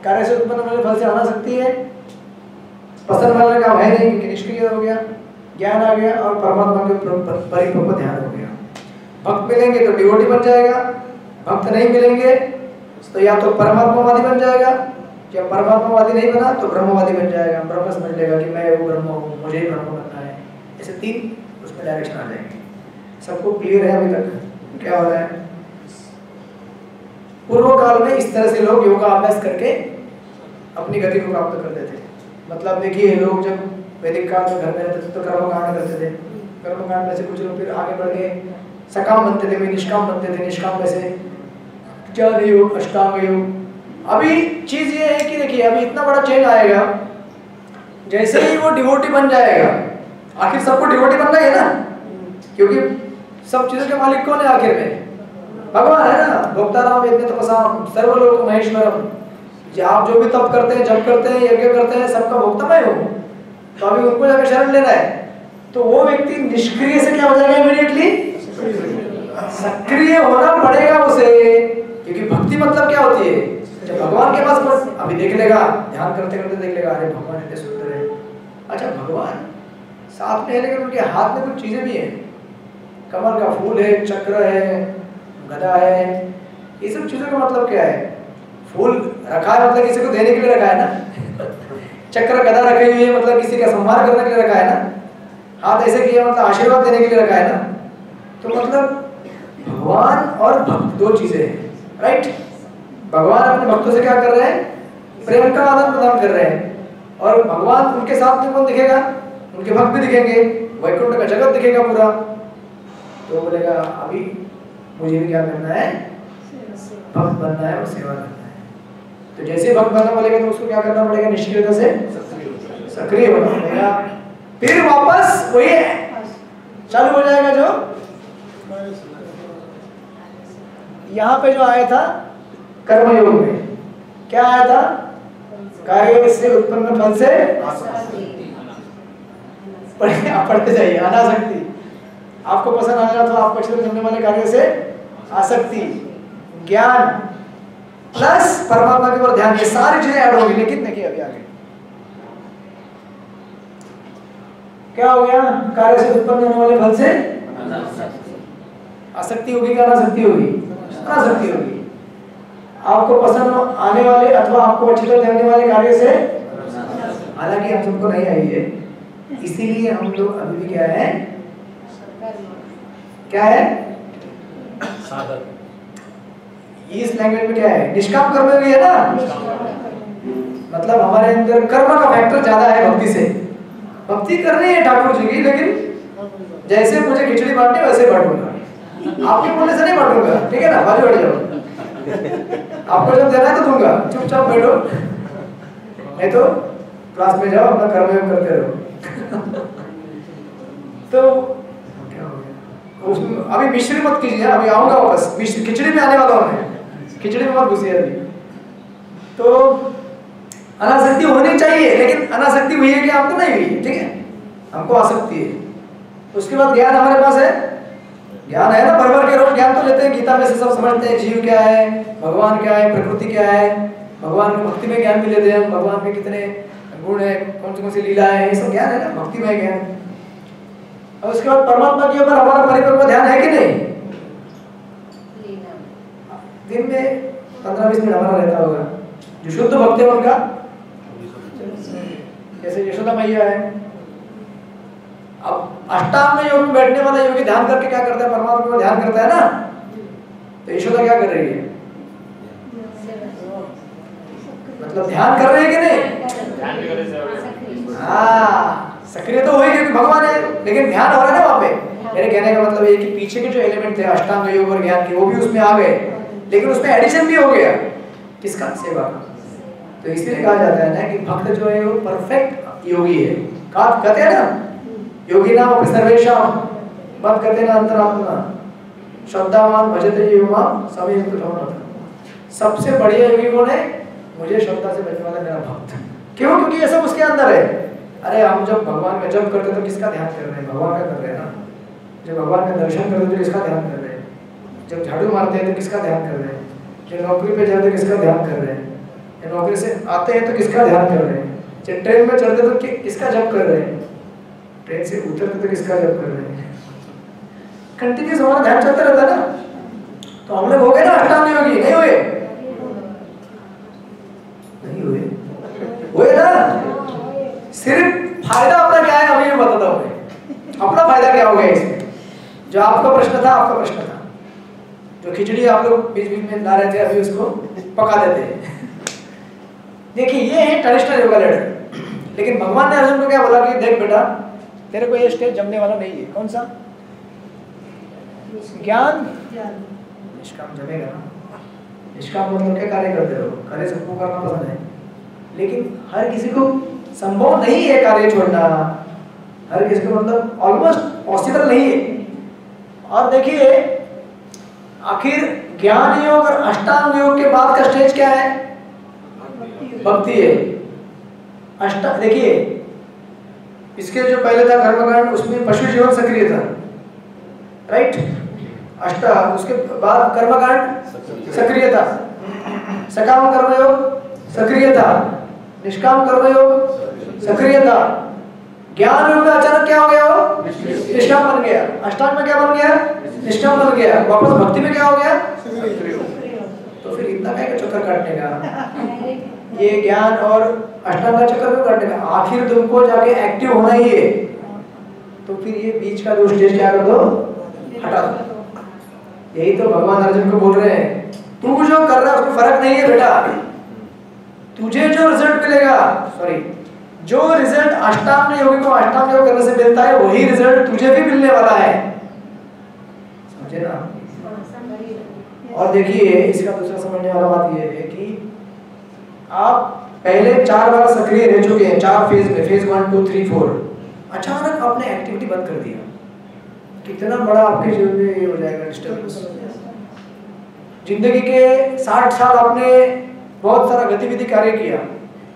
कार्य से उत्पन्न वाले फल से आना सकती है, पसंद वाले काम है नहीं क्योंकि निष्क्रिय हो गया, ज्ञान आ गया, और परमात्मा के परिपक्व ध्यान हो गया। भक्त मिलेंगे तो डिवोटी बन जाएगा, भक्त नहीं मिलेंगे तो या तो परमात्मावादी बन जाएगा, या परमात्मावादी नहीं बना तो ब्रह्मवादी बन जाएगा। ब्रह्म समझ लेगा कि मैं वो ब्रह्म हूँ, मुझे ही ब्रह्म बनना है। ऐसे तीन उसमें डायरेक्शन आ जाएंगे। सबको क्लियर है अभी तक क्या हो रहा है? पूर्व काल में इस तरह से लोग योगा अभ्यास करके अपनी गति को प्राप्त करते थे। मतलब देखिए, लोग जब वैदिक काल में घर में रहते थे तो कर्मकांड करते थे, कर्मकांड में से कुछ लोग फिर आगे बढ़ गए, सकाम बनते थे, निष्काम बनते थे, निष्काम में से ज्ञान योग, अष्टांग योग। अभी चीज ये है कि देखिए, अभी इतना बड़ा चेंज आएगा, जैसे ही वो डिवोटी बन जाएगा, आखिर सबको डिवोटी बनना है ना, क्योंकि सब चीजों के मालिक कौन है आखिर में? भगवान है ना। भोक्ताराम यज्ञ तपसाम सर्वलोक महेश्वरम। आप जो भी तप करते हैं, जप करते हैं, यज्ञ करते हैं, सबका भोक्ता मैं हूँ, तो अभी उनको जाकर शरण लेना है। तो वो व्यक्ति निष्क्रिय से क्या हो जाएगा? इमीडिएटली सक्रिय होना पड़ेगा उसे, क्योंकि भक्ति मतलब क्या होती है? जब भगवान के पास अभी देख लेगा, ध्यान करते करते देख लेगा, अरे भगवान इतने सुंदर है, अच्छा भगवान साथ में है, लेकिन उनके हाथ में कुछ चीजें भी हैं। कमल का फूल है, चक्र है, गदा है, ये सब चीजों का मतलब क्या है? फूल रखा है मतलब किसी को देने के लिए रखा है ना। चक्र गदा रखे हुए मतलब किसी का संहार करने के लिए रखा है ना। हाथ ऐसे किया मतलब आशीर्वाद देने के लिए रखा है ना। तो मतलब भगवान और भक्त दो चीजें हैं, राइट? भगवान अपने भक्तों से क्या कर रहे हैं? प्रेम का आदान प्रदान कर रहे हैं। और भगवान उनके साथ में कौन दिखेगा? उनके भक्त भी दिखेंगे, वैकुंठ का जगत दिखेगा पूरा। तो बोलेगा अभी मुझे भी क्या करना है? भक्त बनना है और सेवा करना है। तो जैसे भक्त बनना बोलेगा तो उसको क्या करना पड़ेगा? निष्क्रियता से सक्रिय होना पड़ेगा। फिर वापस वही चालू हो जाएगा जो यहाँ पे जो आया था कर्मयोग में। क्या आया था? कार्य से उत्पन्न फल से पढ़ते जाइए। अनासक्ति, आपको पसंद आएगा तो आपको अच्छे समझने वाले कार्य से आसक्ति, ज्ञान प्लस परमात्मा के ऊपर ध्यान, ये सारी चीजें ऐड होगी। लेकिन देखिए अभी आगे क्या हो गया? कार्य से उत्पन्न होने वाले फल से आसक्ति होगी क्या अनासक्ति होगी? अनासक्ति होगी। आपको पसंद आने वाले अथवा आपको अच्छी तरह देने वाले कार्य से, हालांकि हम सबको नहीं आई है, इसीलिए हम लोग अभी भी क्या है? क्या है? साधक। इस लैंग्वेज में क्या है? निष्काम कर्म भी है ना। मतलब हमारे अंदर कर्म का फैक्टर ज्यादा है भक्ति से। भक्ति करनी है ठाकुर जी की, लेकिन जैसे मुझे खिचड़ी बांटनी वैसे बांटूंगा, आपके बोलने से नहीं बांटूंगा, ठीक है ना? बाजू बैठ जाओ, आपको जब देना है तो दूंगा, चुपचाप बैठो, नहीं तो क्लास में जाओ अपना कर्मयोग करते रहो। तो अभी मिश्री मत कीजिए, अभी आऊंगा वापस, खिचड़ी में आने वाला हूं मैं, खिचड़ी में मत घुसिए अभी। तो अनासक्ति होनी चाहिए, लेकिन अनासक्ति हुई है कि आपको नहीं हुई है, ठीक है? हमको आसक्ति है। उसके बाद ज्ञान हमारे पास है, ज्ञान है ना, भर के रोज ज्ञान तो लेते हैं, गीता में से सब समझते हैं जीव क्या है, भगवान क्या है, प्रकृति क्या है, भगवान में भक्ति में ज्ञान भी लेते हैं, भगवान में कितने गुण है, कौन सी लीला है, ये सब ज्ञान है ना, भक्ति में ज्ञान। और उसके बाद परमात्मा के ऊपर हमारा परिपक्व ध्यान है कि नहीं? दिन में 15-20 मिनट हमारा रहता होगा। जो शुद्ध भक्त है उनका, जैसे यशोदा मैया है, अब अष्टांग योग में बैठने वाला योगी ध्यान करके क्या करता है? परमात्मा को ध्यान करता है ना। तो यशोदा क्या कर रही है? मतलब ध्यान कर रही है कि नहीं? हाँ, सक्रिय तो हुई क्योंकि भगवान है, लेकिन ध्यान हो रहा है ना वहां पे। मेरे कहने का मतलब ये कि पीछे के जो एलिमेंट थे अष्टांग योग और ज्ञान के, वो भी उसमें आ गए, लेकिन उसमें एडिशन भी हो गया। किसका? सेवा का। तो इसलिए कहा जाता है ना कि भक्त जो है वो परफेक्ट योगी है। कहते हैं ना, योगी नाम अपने सर्वेशम मत कहते ना अंतरात्मा श्रद्धावान भजते यो माम सभी सबसे बढ़िया योगी कौन है? मुझे श्रद्धा से बचने वाला मेरा भक्त। क्यों? क्योंकि ये सब उसके अंदर है। अरे हम जब भगवान का जप करते तो किसका ध्यान कर रहे हैं? भगवान का कर रहे हैं ना। जब भगवान का दर्शन करते तो किसका ध्यान कर रहे हैं? जब झाड़ू मारते हैं तो किसका ध्यान कर रहे हैं? जब नौकरी पे जाते तो किसका ध्यान कर रहे हैं? जब नौकरी से आते हैं तो किसका ध्यान कर रहे हैं? जब ट्रेन में चढ़ते तो किसका जप कर रहे हैं? ट्रेन से उतरते तो किसका जप कर रहे हैं? कंटिन्यूस हमारा ध्यान चलता रहता है ना। तो हम लोग हो गए ना अष्टांग योगी, नहीं हुए? नहीं हुए? हुए ना? सिर्फ फायदा अपना क्या है अभी मैं बताता हूँ। अपना फायदा क्या हो गया इसमें? जो आपका प्रश्न था, आपका प्रश्न था, जो खिचड़ी आप लोग बीच बीच में ला रहे थे, अभी उसको पका देते हैं। देखिए ये है ट्रेडिशनल योगा लेडर। लेकिन भगवान ने अर्जुन को क्या बोला कि देख बेटा, तेरे को ये स्टेज जमने वाला नहीं है। कौन सा? ज्ञान निष्काम जमेगा ना। निष्काम मतलब क्या? कार्य करते रहो। कार्य सबको करना पसंद है, लेकिन हर किसी को संभव नहीं है कार्य छोड़ना। हर किसी को मतलब ऑलमोस्ट पॉसिबल नहीं है। और देखिए आखिर ज्ञान योग और अष्टांग योग के बाद का स्टेज क्या है? भक्ति है। देखिए इसके जो पहले था कर्मकांड, उसमें पशु जीवन सक्रिय था, राइट? उसके बाद कर्मकांड सक्रिय था, सकाम कर्मयोग सक्रिय था, निष्काम कर्मयोग सक्रिय था, ज्ञान योग में अचानक क्या हो गया वो निष्काम बन गया, अष्टांग में क्या बन गया निष्काम बन गया, वापस भक्ति में क्या हो गया। तो फिर इतना क्या चक्कर काटने का, ये ज्ञान और अष्टांग का चक्कर क्यों काटने का, आखिर तुमको जाके एक्टिव होना ही है। तो फिर ये बीच का जो स्टेज क्या कर दो, हटा दो। यही तो भगवान अर्जुन को बोल रहे हैं, तू जो कर रहा है उसमें फर्क नहीं है बेटा, तुझे जो रिजल्ट मिलेगा, सॉरी जो रिजल्ट अष्टांग योग को अष्टांग योग करने से मिलता है वही रिजल्ट तुझे भी मिलने वाला है, समझे ना। और देखिए इसका दूसरा समझने वाला बात ये है कि आप पहले 4 बार सक्रिय रह चुके हैं, 4 फेज में, फेज 1 2 3 4, अचानक आपने एक्टिविटी बंद कर दिया, कितना बड़ा आपके जीवन में ये हो जाएगा डिस्टर्बेंस। जिंदगी के 60 साल आपने बहुत सारा गतिविधि कार्य किया,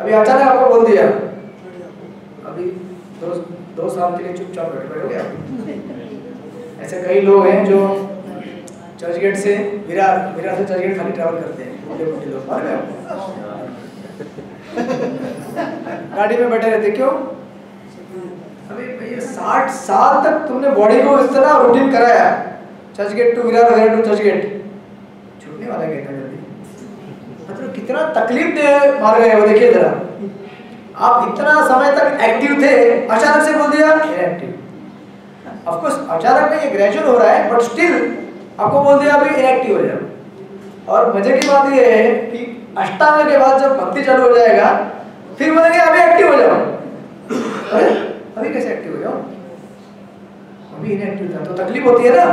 अभी अचानक आपको बोल दिया अभी 2 साल के लिए चुपचाप बैठोगे आप। ऐसे कई लोग हैं जो चर्चगेट से विरार से चर्चगेट खाली ट्रैवल करते हैं, मोटे लोग मार गए गाड़ी में बैठे रहते, क्यों? अबे भैया 60 साल तक तुमने बॉडी को इस तरह रूटीन कराया, चर्चगेट टू विरार, विरार टू चर्चगेट, छूटने वाला है इतना जल्दी? मतलब कितना तकलीफ दे मार गए वो, देखिए जरा। आप इतना समय तक एक्टिव थे, अचानक से बोल दिया इनएक्टिव। ऑफ कोर्स अचानक में ये ग्रेजुअल हो रहा है, बट स्टिल आपको बोल दिया अभी इनएक्टिव हो जाओ। और मजे की बात ये है कि अष्टांग के बाद जब भक्ति चालू हो जाएगा फिर बोलेंगे अभी एक्टिव हो जाओ। अरे अभी कैसे एक्टिव हो जाओ, अभी इनएक्टिव था। तो तकलीफ होती है ना,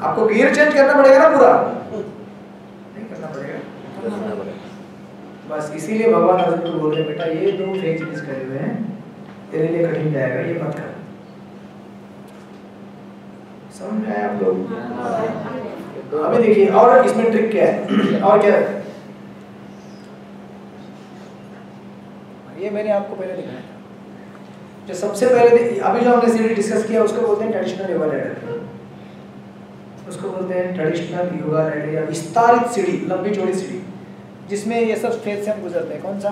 आपको गियर चेंज करना पड़ेगा ना, पूरा नहीं करना पड़ेगा। बस इसीलिए भगवान अर्जुन को बोल रहे बेटा ये 2 फेज मिस करे हुए हैं, तेरे लिए कठिन जाएगा, ये मत कर। समझ में आया आप लोग? अभी देखिए और इसमें ट्रिक क्या है, और क्या है ये मैंने आपको पहले दिखाया था। जो सबसे पहले अभी जो हमने सीढ़ी डिस्कस किया उसको बोलते हैं ट्रेडिशनल योगा लैडर, उसको बोलते हैं ट्रेडिशनल योगा लैडर या विस्तारित सीढ़ी, लंबी चौड़ी सीढ़ी, जिसमें ये सब फेज से हम गुजरते हैं। कौन सा?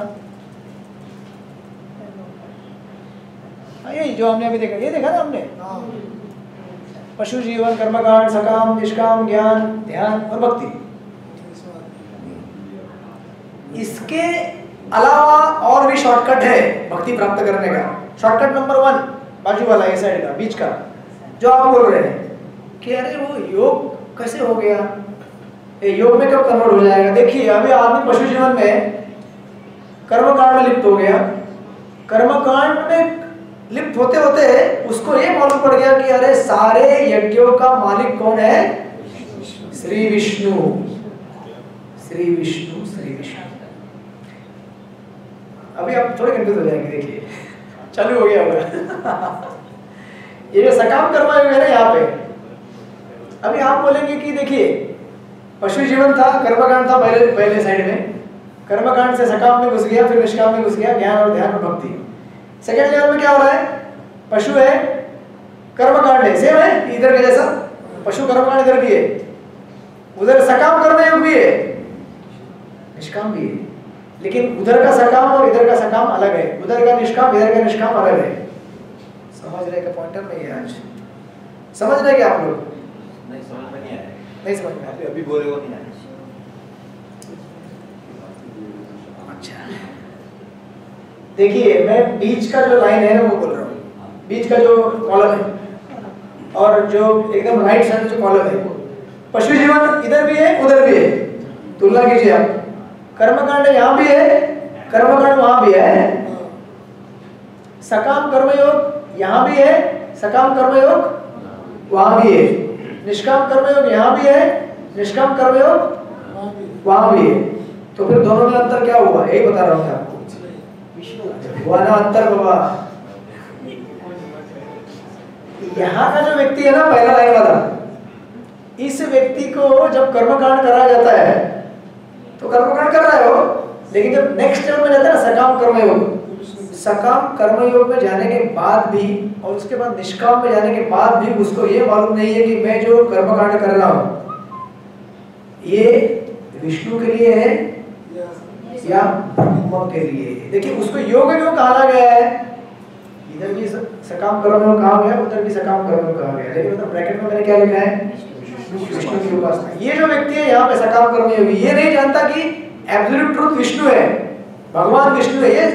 यही जो हमने अभी देखा, ये देखा ना हमने, पशु जीवन, कर्मकांड, सकाम, निष्काम, ज्ञान, ध्यान और भक्ति। इसके अलावा और भी शॉर्टकट है भक्ति प्राप्त करने का। शॉर्टकट नंबर 1 बाजू वाला, ये साइड का, बीच का, जो आप बोल रहे हैं कि अरे वो योग कैसे हो गया, योग में कब कन्वर्ट हो जाएगा। देखिए अभी आदमी पशु जीवन में कर्मकांड में लिप्त हो गया, कर्मकांड में लिप्त होते होते उसको ये मालूम पड़ गया कि अरे सारे यज्ञों का मालिक कौन है, श्री विष्णु, श्री विष्णु, श्री विष्णु। अभी आप थोड़े कंफ्यूज हो जाएंगे, देखिए चालू हो गया होगा। ये जो सकाम कर्म योग है ना यहाँ पे, अभी आप बोलेंगे कि देखिए पशु जीवन था, कर्मकांड था पहले साइड में, कर्मकांड से सकाम में घुस गया, फिर निष्काम में घुस गया, ज्ञान और ध्यान और भक्ति। सेकंड लेवल में क्या हो रहा है, पशु है, कर्मकांड है, सेम है इधर के जैसा, पशु कर्मकांड इधर भी है, उधर सकाम कर्म योग भी है, निष्काम भी है, लेकिन उधर का सकाम और इधर का सकाम अलग है, उधर का निष्काम इधर का निष्काम अलग है। समझ रहे का पॉइंटर नहीं है आज? समझ रहे क्या आप लोग? नहीं समझ में नहीं आया, नहीं समझ में आया, अभी बोले वो नहीं आया। अच्छा देखिए मैं बीच का जो लाइन है वो बोल रहा हूँ, बीच का जो कॉलम है और जो एकदम राइट साइड जो कॉलम है, पशु जीवन इधर भी है उधर भी है, तुलना कीजिए आप। कर्मकांड यहाँ भी है, कर्मकांड वहां भी है, सकाम कर्मयोग यहाँ भी है, सकाम कर्मयोग वहां भी है, निष्काम कर्मयोग यहाँ भी है, निष्काम कर्मयोग वहां भी है। तो फिर दोनों में अंतर क्या हुआ, यही बता रहा हूँ आपको, हुआ ना अंतर बाबा। यहाँ का जो व्यक्ति है ना पहला लाइन वाला, इस व्यक्ति को जब कर्मकांड कराया जाता है तो कर्मकांड कर रहा है वो, लेकिन जब नेक्स्ट लेवल में जाता है ना सकाम कर्मयोग, सकाम कर्मयोग में जाने के बाद भी और उसके बाद निष्काम में जाने के बाद भी उसको ये मालूम नहीं है कि मैं जो कर्मकांड कर रहा हूँ ये विष्णु के लिए है या ब्रह्म के लिए। देखिए उसको योग क्यों कहा गया है, इधर भी सकाम कर्मयोग कहा गया, उधर भी सकाम कर्मयोग कहा गया, लेकिन मतलब ब्रैकेट में मैंने क्या लिखा है, विष्णु की उपासना। ये जो व्यक्ति है यहाँ पे सकाम कर्मयोगी, ये नहीं जानता कि एब्सोल्यूट ट्रुथ विष्णु है, भगवान विष्णु है, ये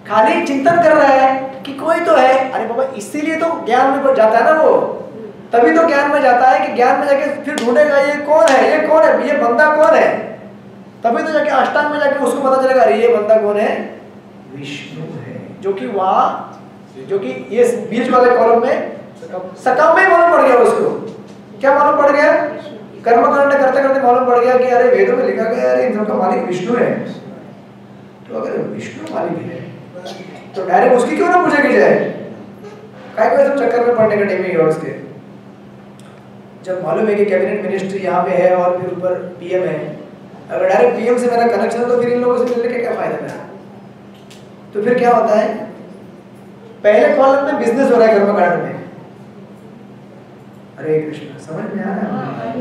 खाली चिंतन कर रहा है कि कोई तो है। अरे बाबा, इसीलिए तो ज्ञान में जाता है ना वो, तभी तो ज्ञान में जाता है कि ज्ञान में जाके फिर ढूंढेगा ये कौन है, ये कौन है, ये बंदा कौन है, तभी तो जाके अष्टांग में जाके उसको पता चलेगा अरे ये बंदा कौन है, विष्णु है। जो कि वहां, जो कि ये बीच वाले कॉलम में सकाम में मालूम पड़ गया उसको। क्या मालूम पड़ गया? कर्मकांड करते करते मालूम पड़ गया कि अरे वेदों में लिखा गया अरे इन सबका मालिक विष्णु है। तो अगर विष्णु मालिक है तो डायरेक्ट उसकी क्यों ना पूछेगी जाए, काय को सब चक्कर में पड़ने का डेमी और उसके। जब मालूम है कि कैबिनेट मिनिस्ट्री यहाँ पे है और फिर ऊपर पीएम है, अगर डायरेक्ट पीएम से मेरा कनेक्शन है तो फिर इन लोगों से मिलने का क्या फायदा मेरा। तो फिर क्या होता है, पहले कॉलम में बिजनेस हो रहा है कर्मकांड में, हरे कृष्ण, समझ में आ रहा है?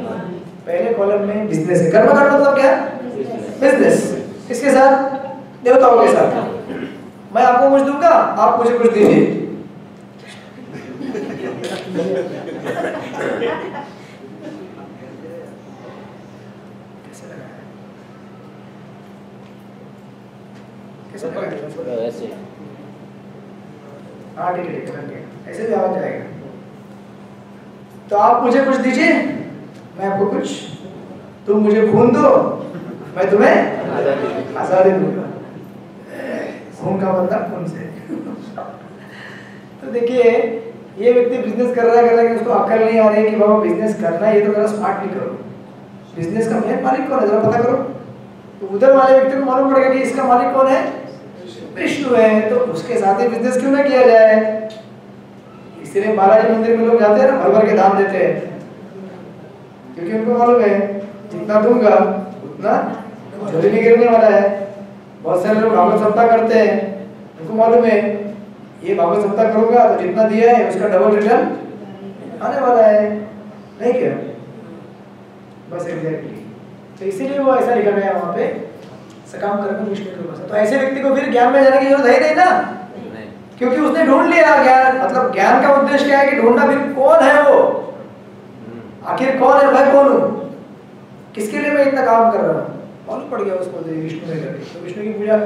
पहले कॉलम में बिजनेस है, कर्मकांड मतलब क्या, बिजनेस। किसके साथ? देवताओं के साथ। मैं आपको कुछ दूंगा, आप मुझे कुछ दीजिए। ऐसे हाँ ठीक है, ऐसे भी आवाज जाएगा। तो आप मुझे कुछ दीजिए, मैं आपको कुछ, तुम मुझे खून दो, मैं तुम्हें आजादी दूंगा। खून का बदला खून से। तो देखिए, ये व्यक्ति बिजनेस कर रहा है कि उसको अक्ल नहीं आ रही है कि बाबा बिजनेस करना है, ये तो जरा स्मार्टली करो। बिजनेस का मेन मालिक कौन है जरा पता करो। तो उधर वाले व्यक्ति को मालूम पड़ेगा कि इसका मालिक कौन है, विष्णु है, तो उसके साथ ही बिजनेस क्यों ना किया जाए। इसलिए बालाजी मंदिर में लोग जाते हैं ना, भर भर के दान देते हैं, क्योंकि उनको मालूम है जितना दूंगा उतना झोली में गिरने वाला है। बहुत सारे लोग भागवत सप्ताह करते हैं, उनको मालूम है ये भागवत सप्ताह करूंगा तो जितना दिया है उसका डबल रिटर्न आने वाला है, नहीं क्या? बस एग्जैक्टली। तो इसीलिए वो ऐसा लिखा गया वहाँ पे, सकाम कर्म विष्णु की उपासना। तो ऐसे व्यक्ति को फिर ज्ञान में जाने की जरूरत है नहीं ना, क्योंकि उसने ढूंढ लिया ज्ञान। मतलब ज्ञान का उद्देश्य क्या है कि ढूंढना फिर कौन है वो, आखिर कौन है, मैं कौन हूँ, किसके लिए मैं इतना काम कर रहा हूँ, मालूम पड़ गया उसको विष्णु में करके। तो विष्णु की पूजा,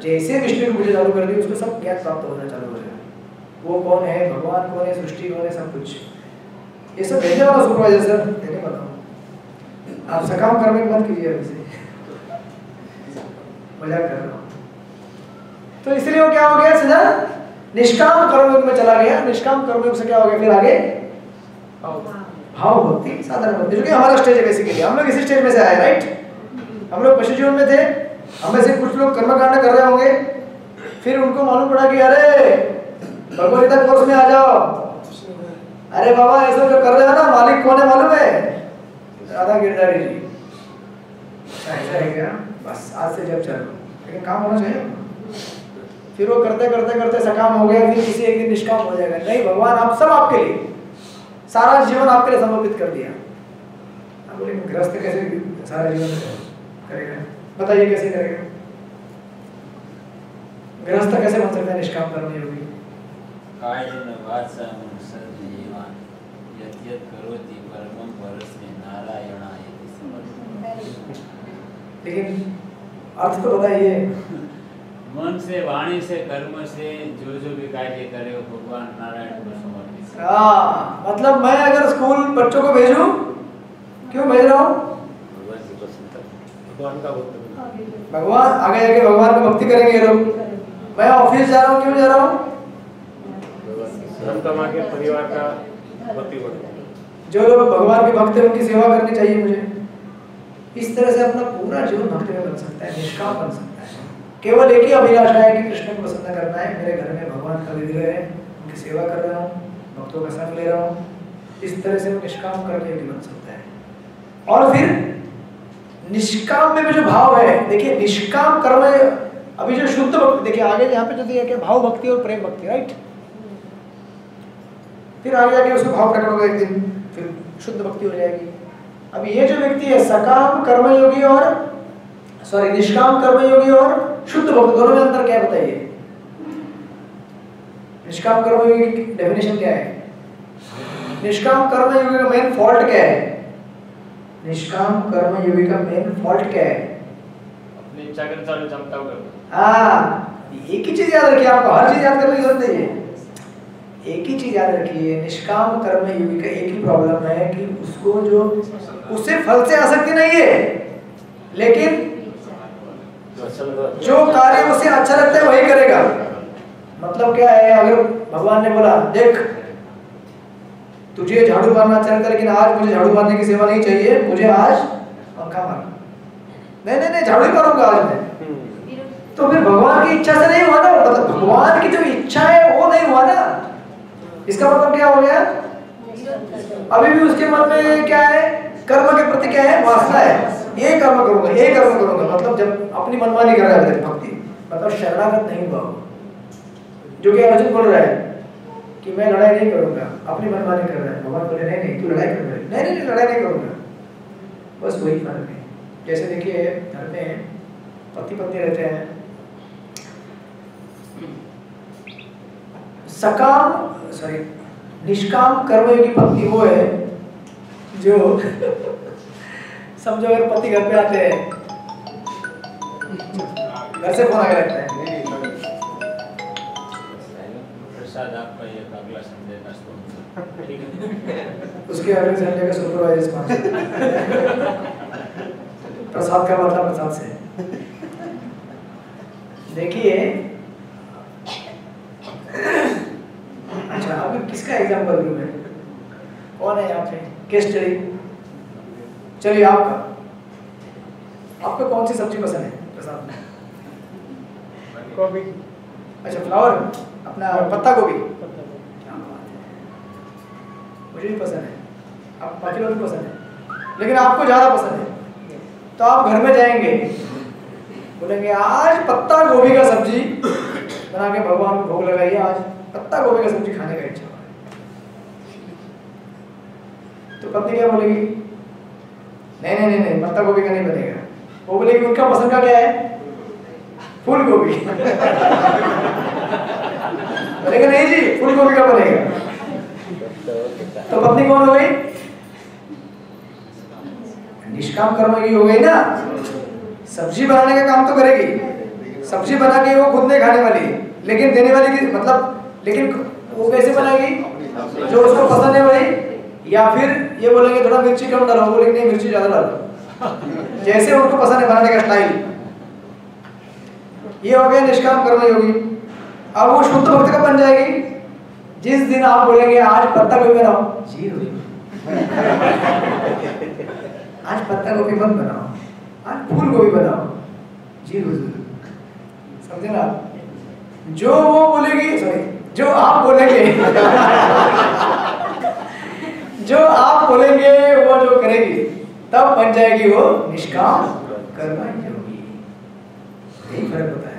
जैसे विष्णु की पूजा चालू कर दी उसको सब ज्ञान प्राप्त होना चालू हो जाएगा। वो कौन है, भगवान कौन है, सृष्टि कौन है, सब कुछ। ये सब भेजने वाला सुपरवाइजर सर, देने वाला हूँ। आप सकाम कर्म मत कीजिए वैसे, मजाक कर रहा हूँ। तो इसलिए वो क्या हो गया सीधा निष्काम कर्मयोग में चला गया। निष्काम कर्मयोग से क्या हो गया फिर आगे भाव भक्ति, साधारण भक्ति, जो कि हमारा स्टेज है बेसिकली। हम लोग इसी स्टेज में से आए, राइट। हम लोग पशु जीवन में थे, हमें से कुछ लोग कर्मकांड कर रहे होंगे, फिर उनको मालूम पड़ा कि अरे भगवद गीता कोर्स में आ जाओ। अरे बाबा ऐसा जो कर रहे हो ना, मालिक कौन है मालूम है, राधा गिरधारी जी। ऐसा है क्या? बस आज से जब चलो, लेकिन काम होना चाहिए। फिर वो करते करते करते सकाम हो गया, फिर किसी एक दिन निष्काम हो जाएगा। नहीं, भगवान आप सब आपके लिए, सारा जीवन आपके लिए समर्पित कर दिया। अब बोले गृहस्थ कैसे सारा जीवन करेगा, बताइए कैसे करेगा? गृहस्थ कैसे बन सकता है निष्काम कर्मयोगी? कायेन वाचा मनसेन्द्रियेण यत् यत् करोति परमं परस्मै नारायणायेति समर्पयामि। लेकिन अर्थ तो बताइए। मन से, वाणी से, कर्म से जो भी कार्य करे वो भगवान नारायण को समर्पित। हाँ, मतलब मैं अगर स्कूल बच्चों को भेजूं, क्यों भेज रहा हूँ? भगवान का भक्त, भगवान आगे जाके भगवान की भक्ति करेंगे ये लोग। मैं ऑफिस जा रहा हूँ, क्यों जा रहा हूँ? धन कमा के परिवार का भक्ति बढ़े। जो लोग भगवान के भक्त हैं उनकी सेवा करनी चाहिए मुझे। इस तरह से अपना पूरा जीवन भक्ति में बन सकता है, निष्काम बन सकता है। केवल एक ही अभिलाषा है कि कृष्ण को प्रसन्न करना है, मेरे घर में भगवान का विग्रह है, उनकी सेवा कर रहा हूँ, भक्तों का संग ले रहा हूँ। इस तरह से वो निष्काम करके बन सकता है। और फिर निष्काम में भी जो भाव है, देखिए निष्काम कर्म, अभी जो शुद्ध भक्ति, देखिए आगे यहाँ पे जो दिया कि भाव भक्ति और प्रेम भक्ति, राइट। फिर आगे जाके उसको भाव प्रकट होगा एक दिन, फिर शुद्ध भक्ति हो जाएगी। अब ये जो व्यक्ति है सकाम कर्मयोगी और निष्काम कर्मयोगी और शुद्ध भक्त, दोनों में अंतर क्या है बताइए? निष्काम कर्मयोगी की डेफिनेशन क्या है? निष्काम कर्मयोगी का मेन फॉल्ट क्या है? निष्काम कर्मयोगी का मेन फॉल्ट क्या है? अपनी इच्छा के अनुसार क्षमता को करना। हाँ, एक ही चीज याद रखिए, आपको हर चीज याद करने की जरूरत नहीं है। एक ही चीज याद रखिए, निष्काम कर्मयोगी का एक ही प्रॉब्लम है कि उसको जो उससे फल से आसक्ति नहीं है, लेकिन जो कार्य उसे अच्छा लगता है वही करेगा। मतलब क्या है, अगर भगवान ने बोला देख तुझे झाड़ू मारना अच्छा लगता है लेकिन आज मुझे झाड़ू मारने की सेवा नहीं चाहिए, मुझे आज पंखा मारना, नहीं झाड़ू ही मारूंगा आज मैं, तो फिर भगवान की इच्छा से नहीं हुआ ना, मतलब भगवान की जो इच्छा है वो नहीं हुआ ना। इसका मतलब क्या हो गया, अभी भी उसके मन में क्या है, कर्म के प्रति क्या है, वासना है, ये कर्म करूंगा ये कर्म करूंगा, मतलब जब अपनी मनमानी कर रहा है भक्ति, मतलब शरणागत नहीं हुआ। जो कि अर्जुन बोल रहा है कि मैं लड़ाई नहीं करूंगा, अपनी मनमानी कर रहा है, भगवान बोले नहीं तू लड़ाई कर रहा है, नहीं लड़ाई नहीं करूंगा। बस वही फर्क है। जैसे देखिए घर में पति पत्नी रहते हैं, निष्काम कर्मयोगी पत्नी वो है जो समझो अगर पति घर पे आते हैं, घर से फोन आके लगता है प्रसाद आपका ये अगला संडे का स्पॉन्सर, ठीक है? उसके अगले संडे का सुपरवाइजर स्पॉन्सर। प्रसाद का मतलब प्रसाद से। देखिए अच्छा, अभी किसका एग्जांपल दूं मैं, कौन है यहाँ पे केस स्टडी? चलिए आपको कौन सी सब्जी पसंद है प्रसाद में? गोभी। अच्छा, फ्लावर, अपना पत्ता गोभी। क्या बात है, मुझे भी पसंद है, आप बाकी लोग भी पसंद है, लेकिन आपको ज्यादा पसंद है। तो आप घर में जाएंगे, बोलेंगे आज पत्ता गोभी का सब्जी बना के भगवान को भोग लगाइए, आज पत्ता गोभी का सब्जी खाने का इच्छा हो रहा है। तो पत्नी क्या बोलेगी, नहीं पत्ता गोभी का नहीं बनेगा। वो बोलेगी उनका पसंद का क्या है, फूल गोभी। बोलेगा नहीं जी फूल गोभी का बनेगा। तो पत्नी कौन हो गई, निष्काम कर्मयोगी हो गई ना। सब्जी बनाने का काम तो करेगी, सब्जी बना के वो खुद नहीं खाने वाली, लेकिन देने वाली की मतलब, लेकिन वो कैसे बनाएगी, जो उसको पसंद है वही, या फिर ये बोलेंगे थोड़ा मिर्ची कम डालो, बोलेंगे नहीं मिर्ची ज्यादा डालो, जैसे उनको पसंद है बनाने का स्टाइल। ये हो गया निष्काम कर्मयोगी। अब वो शुद्ध भक्त का बन जाएगी जिस दिन आप बोलेंगे आज पत्ता गोभी बनाओ, जी आज पत्ता गोभी मत बनाओ, आज फूल गोभी बनाओ, जी हुजूर। समझे ना? जो वो बोलेगी, सॉरी जो आप बोलेंगे जो आप बोलेंगे वो जो करेगी, तब बन जाएगी वो निष्काम कर्मयोगी। यही फर्क होता है।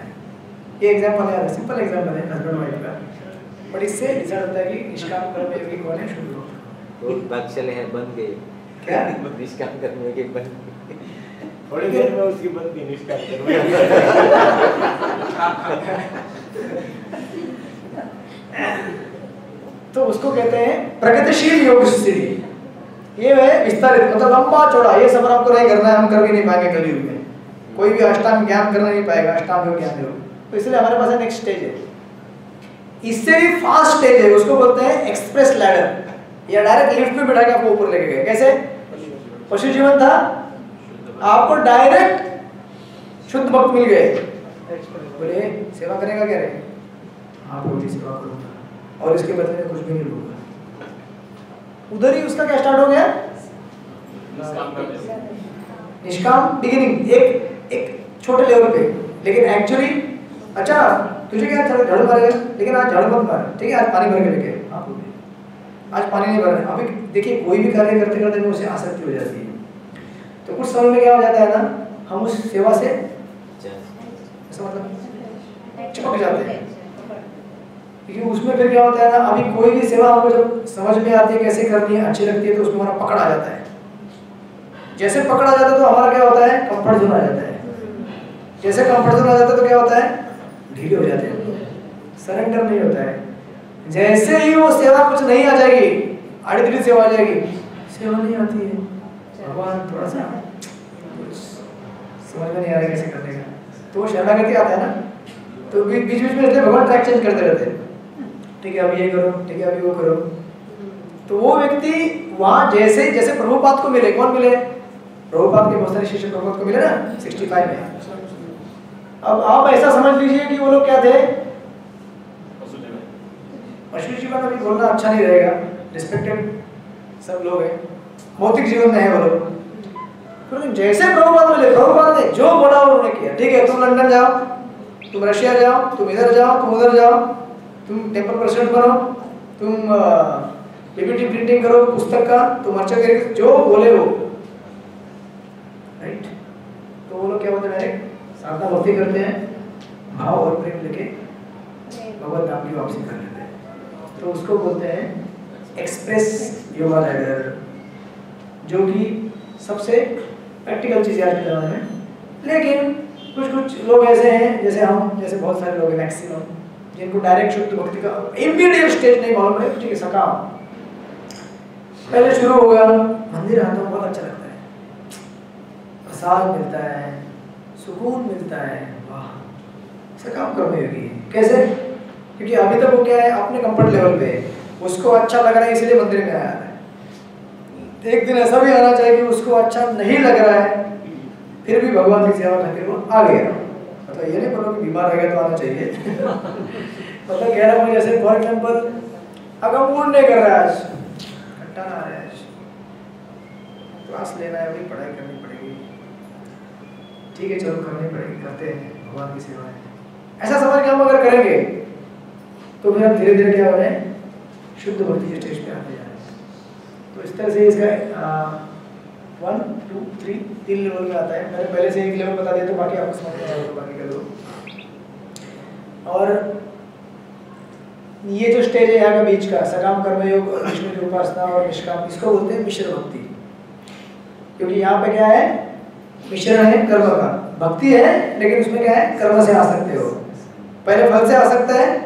ये एग्जांपल है, सिंपल एग्जांपल है हस्बैंड वाइफ का, बट इससे डिसाइड होता है कि निष्काम कर्मयोगी कौन है, शुद्ध भक्त। बहुत भाग चले हैं, बन गए क्या निष्काम कर्मयोगी बन गए। थोड़ी देर में उसकी बनती निष्काम कर्मयोगी। तो उसको कहते हैं प्रगतिशील योग स्थिति। ये है विस्तारित, मतलब लंबा चौड़ा, ये सब आपको नहीं करना है, हम कर भी नहीं पाएंगे कलयुग में। कोई भी अष्टांग ज्ञान करना नहीं पाएगा, अष्टांग योग ज्ञान योग। तो इसलिए हमारे पास नेक्स्ट स्टेज है, इससे भी फास्ट स्टेज है, उसको बोलते हैं एक्सप्रेस लैडर। या डायरेक्ट लिफ्ट में बिठा के आपको ऊपर लेके गए। कैसे? पशु जीवन था, आपको डायरेक्ट शुद्ध भक्त मिल गए, बोले सेवा करेगा क्या रे? हाँ प्रभु जी सेवा करूंगा, और इसके बदले में कुछ भी नहीं लूंगा। उधर ही उसका क्या स्टार्ट हो गया, निष्काम बिगिनिंग, एक छोटे लेवल पे, लेकिन एक्चुअली अच्छा तुझे क्या झाड़ू मारेगा, लेकिन आज झाड़ू मत मार, ठीक है आज पानी भर के लेके, हाँ आज पानी नहीं भरना। अभी देखिए कोई भी कार्य करते करते में उसे आसक्ति हो जाती है, तो कुछ समय में क्या हो जाता है ना, हम उस सेवा से ऐसा मतलब चिपक जाते हैं, क्योंकि उसमें फिर क्या होता है ना, अभी कोई भी सेवा हमको जब समझ में आती है कैसे करनी है, अच्छी लगती है, तो उसमें हमारा पकड़ आ जाता है। जैसे पकड़ आ जाता है तो हमारा क्या होता है, कंफर्ट जोन आ जाता है। जैसे कंफर्ट जोन आ जाता है तो क्या होता है, ढीले हो जाते हैं, सरेंडर नहीं होता है। जैसे ही वो सेवा कुछ नहीं आ जाएगी, आड़ी सेवा आ जाएगी, सेवा नहीं आती है, भगवान थोड़ा सा समझ में नहीं आ रहा कैसे करने का, तो वो शरणागति आता है ना, तो बीच बीच में इसलिए भगवान ट्रैक चेंज करते रहते हैं, ठीक है अभी ये करो, ठीक है अभी वो करो। तो वो व्यक्ति वहाँ जैसे जैसे प्रभुपाद को मिले, कौन मिले? प्रभुपाद के बहुत सारे शिष्य प्रभुपाद को मिले ना 65 में। अब आप ऐसा समझ लीजिए कि वो लोग क्या थे, अश्विनी जी का अभी बोलना अच्छा नहीं रहेगा, रिस्पेक्टेड सब लोग हैं, भौतिक जीवन में है वो लोग, तो जैसे प्रभुपाद मिले, प्रभुपाद ने जो बोला उन्होंने किया। ठीक है तुम लंदन जाओ, तुम रशिया जाओ, तुम इधर जाओ, तुम उधर जाओ, तुम टेम्पल प्रेसिडेंट बनो, तुम पीपीटी प्रिंटिंग करो पुस्तक का, तुम अर्चक, जो बोले वो, राइट। तो वो लोग क्या बोलते हैं, साधना भक्ति करते हैं, भाव और प्रेम लेके भगवत धाम की वापसी कर लेते हैं, तो उसको बोलते हैं एक्सप्रेस योगा लैडर, जो कि सबसे प्रैक्टिकल चीज़ है आज के ज़माने में। लेकिन कुछ कुछ लोग ऐसे हैं, जैसे हम, जैसे बहुत सारे लोग हैं मैक्सिमम, जिनको डायरेक्ट शुद्ध भक्ति का इमीडिएट स्टेज नहीं मालूम है, ठीक है सकाम पहले शुरू हो गया, मंदिर आता है बहुत अच्छा लगता है, प्रसाद मिलता है, सुकून मिलता है, वाह सकाम करने होगी। कैसे? क्योंकि अभी तक वो क्या है, अपने कंफर्ट लेवल पे, उसको अच्छा लग रहा है इसलिए मंदिर में आया है। एक दिन ऐसा भी आना चाहिए कि उसको अच्छा नहीं लग रहा है, फिर भी भगवान की सेवा करके वो आ गया। मतलब ये नहीं बोलो कि बीमार रह गया तो आना चाहिए मतलब कह रहा हूँ, जैसे फॉर एग्जाम्पल अगर मूड नहीं कर रहा है आज, घंटा ना आ रहा है, क्लास लेना है, वही पढ़ाई करनी पड़ेगी, ठीक है चलो करनी पड़ेगी, करते हैं, भगवान की सेवा है, ऐसा समझ के हम अगर करेंगे तो फिर हम धीरे धीरे क्या हो रहे हैं, शुद्ध भक्ति के स्टेज पे आते जा रहे हैं। तो इस तरह से इसका 1, 2, 3 3 लेवल में आता है। मैंने पहले से एक लेवल बता दिया, तो बाकी आपको समझ में आएगा, बाकी कर दो। और ये जो स्टेज है यहाँ का बीच का, सकाम कर्मयोग, विष्णु की उपासना और निष्काम, इसको बोलते हैं मिश्र भक्ति, क्योंकि यहाँ पे क्या है, मिश्रण है कर्म का, भक्ति है लेकिन उसमें क्या है, कर्म से आ सकते हो, पहले फल से आ सकता है,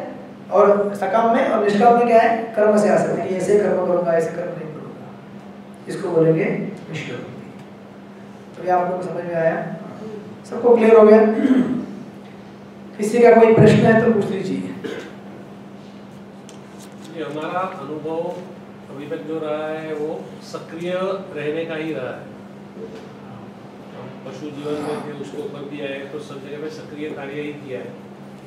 और सकाम में और निष्काम में क्या है, कर्म से आ सकते हैं, ऐसे कर्म करूंगा, ऐसे कर्म नहीं करूंगा, इसको बोलेंगे मिश्र भक्ति। तो ये आप लोग को समझ में आया, सबको क्लियर हो गया? किसी का कोई प्रश्न है तो पूछ लीजिए। हमारा अनुभव अभी तक जो रहा है वो सक्रिय रहने का ही रहा है। हम पशु जीवन में थे, उसके ऊपर भी आए तो सब जगह में सक्रिय कार्य ही किया है।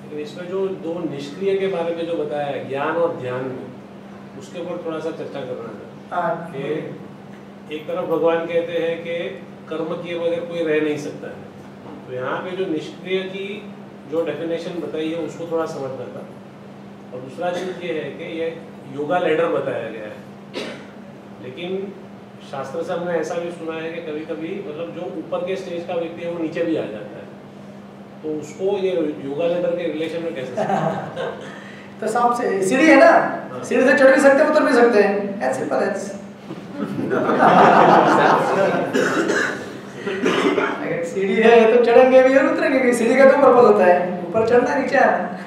लेकिन इसमें जो 2 निष्क्रिय के बारे में जो बताया है, ज्ञान और ध्यान में, उसके ऊपर थोड़ा सा चर्चा करना था। एक तरफ भगवान कहते हैं कि कर्म किए बगैर कोई रह नहीं सकता है, तो यहाँ पे जो निष्क्रिय की जो डेफिनेशन बताई है उसको थोड़ा समझना था। और दूसरा चीज़ ये है कि ये योगा लैडर बताया गया है, लेकिन शास्त्र से हमने ऐसा भी सुना है कि कभी कभी मतलब जो ऊपर के स्टेज का व्यक्ति है वो नीचे भी आ जाता है, तो उसको ये योगा लैडर के रिलेशन में कैसे तो सांप से सीढ़ी है ना, सीढ़ी से चढ़ भी सकते हैं, उतर भी सकते हैं, ऐसे सिंपल है। अगर सीढ़ी है तो चढ़ेंगे भी और उतरेंगे भी, सीढ़ी का तो पर्पस होता है, ऊपर चढ़ना नीचे आना।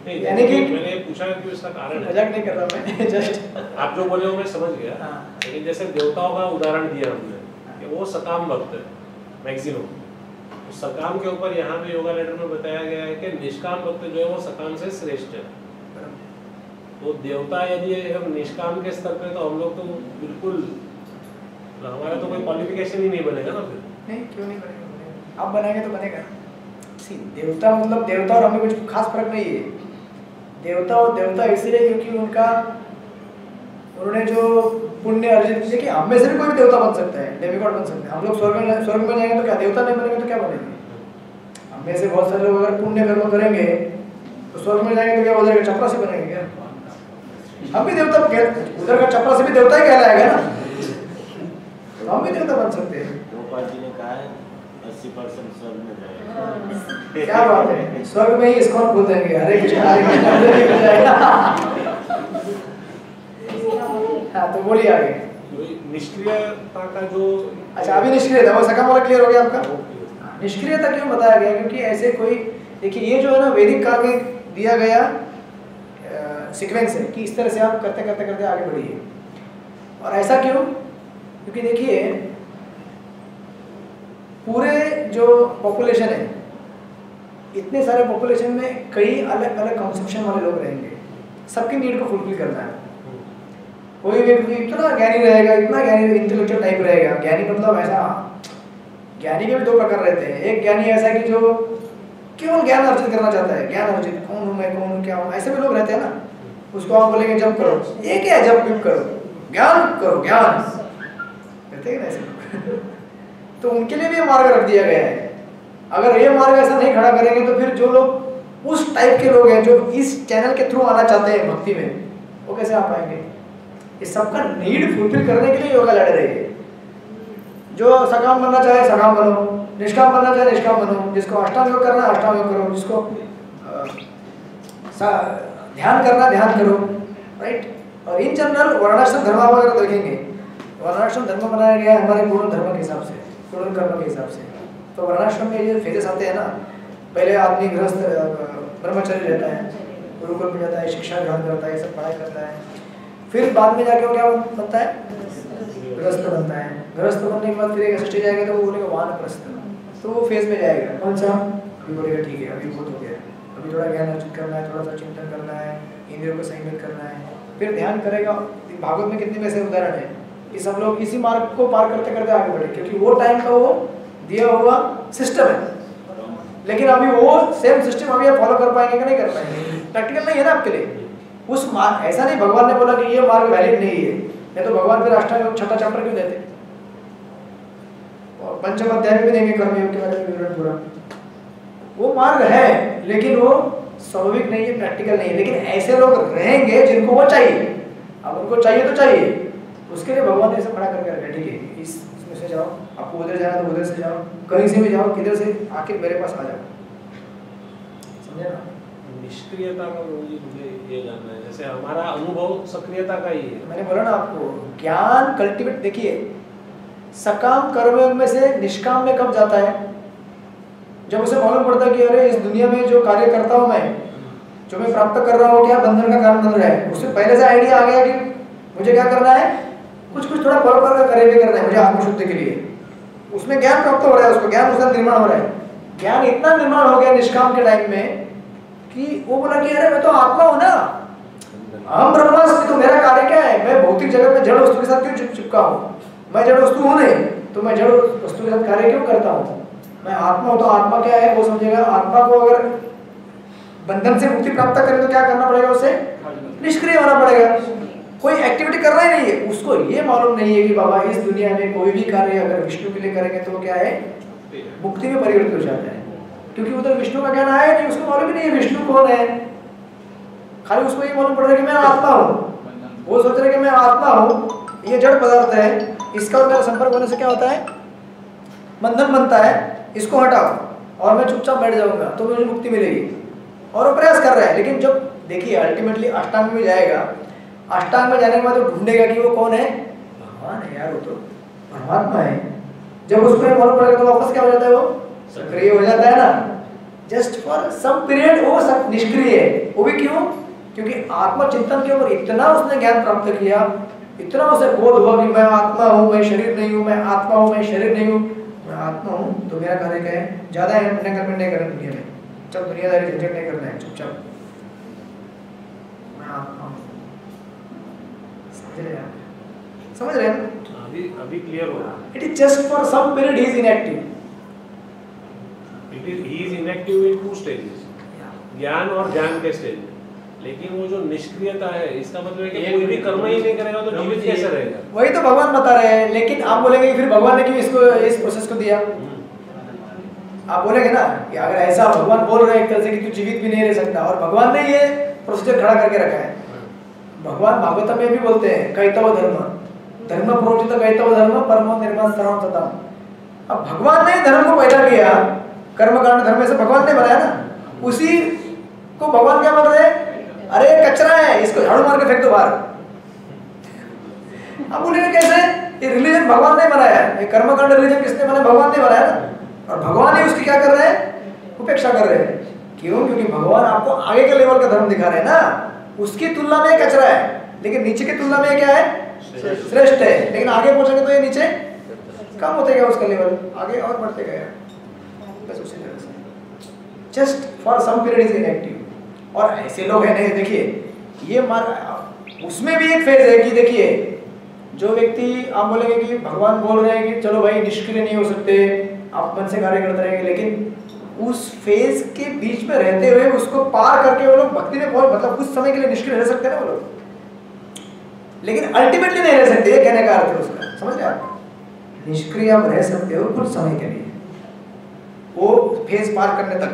यानी कि मैंने पूछा कि इसका कारण है, मजाक नहीं कर रहा मैं, जस्ट आप जो बोले वो मैं समझ गया। लेकिन जैसे देवताओं का उदाहरण दिया हमने कि वो सकाम भक्त है मैक्सिमम, तो सकाम के ऊपर यहाँ पे योगा लेटर में बताया गया है कि निष्काम भक्त जो है वो सकाम से श्रेष्ठ है। तो देवता यदि हम निष्काम के स्तर पे, तो हम लोग तो बिल्कुल, हमारा तो कोई क्वालिफिकेशन ही नहीं बनेगा ना फिर। नहीं क्यों नहीं बनेगा, आप बनाएंगे तो बनेगा। देवता मतलब देवता और हमें कुछ खास फर्क नहीं है। देवता और देवता इसलिए क्योंकि उन्होंने जो पुण्य अर्जित, देखिए हम में से भी कोई भी देवता बन सकता है, डेमिगॉड बन सकते हैं। हम लोग स्वर्ग में जाएंगे तो क्या देवता नहीं बनेंगे तो क्या बनेंगे? हम में से बहुत सारे लोग अगर पुण्य कर्म करेंगे तो स्वर्ग में जाएंगे तो क्या हो जाएगा, चपरासी बनेंगे क्या? हम भी देवता, उधर का चपरासी भी देवता ही कहलाएगा ना, तो हम भी देवता बन सकते हैं। जी ने कहा है 80% स्वर्ग में जाएगा। क्या बात है, स्वर्ग में ही इस्कॉन खोल देंगे, हरे कृष्ण हरे कृष्ण। हाँ तो बोलिए आगे। निष्क्रियता का जो, अच्छा अभी निष्क्रिय था, वो सकाम वाला क्लियर हो गया आपका। निष्क्रियता क्यों बताया गया? क्योंकि ऐसे कोई, देखिए ये जो है ना वैदिक काल में दिया गया सीक्वेंस है कि इस तरह से आप करते करते करते आगे बढ़िए। और ऐसा क्यों? क्योंकि देखिए पूरे जो पॉपुलेशन है, इतने सारे पॉपुलेशन में कई अलग अलग कंसेप्शन वाले लोग रहेंगे, सबकी नीड को फुलफिल करना है। कोई व्यक्ति इतना ज्ञानी रहेगा, इतना ज्ञानी इंटेलेक्चुअल टाइप रहेगा, ज्ञानी मतलब ऐसा, ज्ञानी के भी दो प्रकार रहते हैं। एक ज्ञानी ऐसा कि जो केवल ज्ञान अर्जित करना चाहता है, ज्ञान अर्जित, कौन हूँ मैं, कौन हूँ, क्या हूँ, ऐसे भी लोग रहते हैं ना। उसको आप बोलेंगे जप करो, ये क्या है जप करो, ज्ञान करो, ज्ञान कहते हैं ना ऐसे लोग। तो उनके लिए भी ये मार्ग रख दिया गया है। अगर ये मार्ग ऐसा नहीं खड़ा करेंगे तो फिर जो लोग उस टाइप के लोग हैं जो इस चैनल के थ्रू आना चाहते हैं भक्ति में, वो कैसे आ पाएंगे? इस सबका नीड फुलफिल करने के लिए योगा लड़ रही है। जो सकाम बनना चाहे सकाम बनो, निष्काम बनना चाहे निष्काम बनो, जिसको अष्टांग योग करना है अष्टांग योग करो, जिसको ध्यान करना ध्यान करो, राइट। और इन जनरल वर्णाश्रम धर्म अगर देखेंगे, वर्णाश्रम धर्म बनाया गया है हमारे पूर्ण धर्म के हिसाब से, पूर्ण कर्म के हिसाब से। तो वर्णाश्रम में ये फेजेस आते हैं ना, पहले आदमी गृहस्थ ब्रह्मचर्य रहता है, गुरुकुल में जाता है, शिक्षा ग्रहण करता है, सब पढ़ाई करता है, फिर बाद में जाके वो क्या बनता है? गृहस्थ बनता है। गृहस्थ बनने के बाद फिर एक स्टेज आएगा तो वो बोलेगा वानप्रस्थ, तो वो फेज में जाएगा। कौन सा? अभी बोलेगा ठीक है अभी बहुत हो गया, अभी थोड़ा ज्ञान अर्जित करना है, थोड़ा सा चिंतन करना है, इंद्रियों को संयमित करना है, फिर ध्यान करेगा। भागवत में कितने वैसे उदाहरण है कि सब लोग इसी मार्ग को पार करते करते आगे बढ़े, क्योंकि वो टाइम का वो दिया हुआ सिस्टम है। लेकिन अभी वो सेम सिस्टम अभी आप फॉलो कर पाएंगे कि नहीं कर पाएंगे? प्रैक्टिकल नहीं है ना आपके लिए। उस मार्ग ऐसा नहीं भगवान ने बोला कि ये मार्ग वैलिड नहीं है, नहीं तो भगवान फिर अष्टांग छठा चैप्टर क्यों देते? और पंचम अध्याय में भी देंगे कर्मयोग के बारे में विवरण पूरा। वो मार्ग है लेकिन वो स्वाभाविक नहीं है, प्रैक्टिकल नहीं है। लेकिन ऐसे लोग रहेंगे जिनको वो चाहिए। अब उनको चाहिए तो चाहिए, उसके लिए भगवान ने ऐसा खड़ा करके रखा, ठीक है इसमें से जाओ, आपको उधर जाना तो उधर से जाओ, कहीं से भी जाओ, किधर से आके मेरे पास आ जाओ। समझे ना? निष्क्रियता का मुझे ये जानना है, जैसे हमारा अनुभव सक्रियता का ही है। मैंने बोला ना आपको, ज्ञान कल्टीवेट, देखिए सकाम कर्मयोग में से निष्काम में कब जाता है? जब उसे मालूम पड़ता है कि अरे इस दुनिया में जो कार्य करता हूँ मैं, जो मैं प्राप्त कर रहा हूँ क्या बंधन का कारण बन रहा है। उससे पहले से आइडिया आ गया कि मुझे क्या करना है, कुछ कुछ थोड़ा फॉलो कर करे भी करना है मुझे आत्मशुद्धि के लिए। उसमें ज्ञान प्राप्त हो रहा है, उसको ज्ञान उसका निर्माण हो रहा है। ज्ञान इतना निर्माण हो गया निष्काम के टाइम में कि वो बोला कि अरे मैं तो आत्मा हूँ ना, हम ब्रह्मास्मि, तो मेरा कार्य क्या है? मैं भौतिक जगत में जड़ वस्तु के साथ क्यों चिपका हूँ? मैं जड़ वस्तु हूँ नहीं, तो मैं जड़ वस्तु के साथ कार्य क्यों करता हूँ? मैं आत्मा हूँ। तो आत्मा क्या है वो समझेगा। आत्मा को अगर बंधन से मुक्ति प्राप्त करें तो क्या करना पड़ेगा? उसे निष्क्रिय होना पड़ेगा, कोई एक्टिविटी करना ही नहीं है। उसको ये मालूम नहीं है कि बाबा इस दुनिया में कोई भी कार्य अगर विष्णु के लिए करेंगे तो क्या है, मुक्ति में परिवर्तित हो जाता है। क्योंकि उधर विष्णु का ज्ञान आया नहीं, उसको मालूम ही नहीं है विष्णु कौन है। खाली उसको ये मालूम पड़ रहा है कि मैं आत्मा हूँ। वो सोच रहे कि मैं आत्मा हूँ, ये जड़ पदार्थ है, इसका और मेरा संपर्क होने से क्या होता है? बंधन बनता है, इसको हटाओ और मैं चुपचाप बैठ जाऊंगा तो मुझे मुक्ति मिलेगी। और वो प्रयास कर रहा है। लेकिन जब देखिए अल्टीमेटली अष्टांग में जाएगा, अष्टांग में जाने के बाद वो ढूंढेगा कि वो कौन है? भगवान है यार, वो तो परमात्मा है। जब उसको ये मालूम पड़ेगा तो वापस क्या हो जाता है? वो सक्रिय हो जाता है ना। जस्ट फॉर सम पीरियड वो सब निष्क्रिय है। वो भी क्यों? क्योंकि आत्मचिंतन के ऊपर इतना उसने ज्ञान प्राप्त किया, इतना उसे बोध हुआ कि मैं आत्मा हूँ, मैं शरीर नहीं हूँ, मैं आत्मा हूँ, मैं शरीर नहीं हूँ, मैं आत्मा हूँ। तो मेरा कार्य क्या है? ज्यादा एंटरटेनमेंट नहीं करना दुनिया में, जब दुनियादारी झंझट नहीं करना है, चुपचाप मैं आत्मा हूँ। समझ रहे हैं? अभी क्लियर हो रहा है। It is just for some period he is inactive. He is inactive in 2 stages, ज्ञान और ज्ञान के स्टेज। लेकिन वो जो निष्क्रियता है, इसका मतलब है कि कोई भी कर्म ही नहीं करेगा तो जीवित कैसे रहेगा? वही तो भगवान बता रहे हैं। लेकिन आप बोलेंगे फिर भगवान ने क्यों इसको इस प्रोसेस को दिया? आप बोलेंगे ना कि अगर ऐसा भगवान बोल रहे हैं एक तरह से कि तू जीवित भी नहीं रह सकता, और भगवान ने ये प्रोसीजर खड़ा करके रखा है। भगवान भागवत में भी बोलते हैं कैतव धर्म, धर्म प्रोचित कैतव धर्म परमो निर्माण सर्वम सतम। अब भगवान ने धर्म को पैदा किया, कर्मकांड धर्म से भगवान ने बनाया ना, उसी को भगवान क्या बोल रहे हैं? अरे कचरा है, इसको झाड़ू मार के फेंक दो बाहर। अब बोलेंगे कैसे? ये रिलीजन भगवान ने बनाया है, ये कर्मकांड रिलीजन किसने बनाया? भगवान ने बनाया ना। और भगवान ही उसकी क्या कर रहे हैं? उपेक्षा कर रहे हैं। क्यों? क्योंकि भगवान आपको आगे के लेवल का धर्म दिखा रहे हैं ना। उसकी तुलना में कचरा है, लेकिन नीचे की तुलना में क्या है, श्रेष्ठ है। लेकिन आगे पहुंचेंगे तो ये नीचे कम होते गया उसका लेवल, आगे और बढ़ते गया। बस उसी तरह से just for some period is inactive. और ऐसे लोग हैं नहीं, देखिए ये उसमें भी एक फेज है कि देखिए जो व्यक्ति आप बोलेंगे कि भगवान बोल रहे हैं कि चलो भाई निष्क्रिय नहीं हो सकते, आप मन से कार्य करते रहेंगे, लेकिन उस फेज के बीच में रहते हुए उसको पार करके वो लोग भक्ति में बहुत, मतलब कुछ समय के लिए निष्क्रिय रह सकते हैं ना वो लोग, लेकिन अल्टीमेटली नहीं रह सकते। ये कहने का अर्थ है उसका, समझ रहे आप? निष्क्रिय आप रह सकते हो कुछ समय के लिए, वो फेज पार करने तक,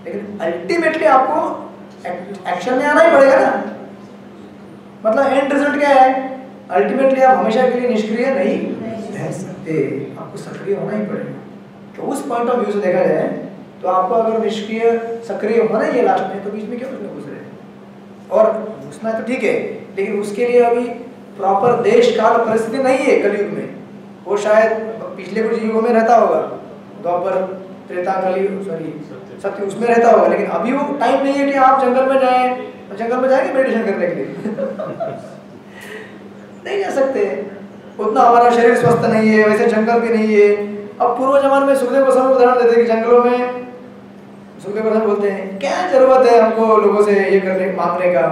लेकिन अल्टीमेटली आपको एक्शन में आना ही पड़ेगा ना। मतलब एंड रिजल्ट क्या है, अल्टीमेटली आप हमेशा के लिए निष्क्रिय नहीं रह सकते, आपको सक्रिय होना ही पड़ेगा। तो उस पॉइंट ऑफ व्यू से देखा जाए तो आपको अगर निष्क्रिय सक्रिय होना ही है लास्ट में, तो बीच में क्यों घुस रहे हैं? और घुसना तो ठीक है, लेकिन उसके लिए अभी प्रॉपर देश काल परिस्थिति नहीं है कलयुग में। वो शायद पिछले कुछ युगों में रहता होगा, द्वापर त्रेता कलयुग सॉरी सत्य उसमें रहता होगा, लेकिन अभी वो टाइम नहीं है कि आप जंगल में जाएं, जंगल में जाएंगे मेडिटेशन करने के लिए नहीं जा सकते, उतना हमारा शरीर स्वस्थ नहीं है, वैसे जंगल भी नहीं है। अब पूर्व जमाने में सुखदेव गोस्वामी उदाहरण देते हैं कि जंगलों में सुखदेव गोस्वामी बोलते हैं क्या जरूरत है हमको लोगों से ये करने मांगने का,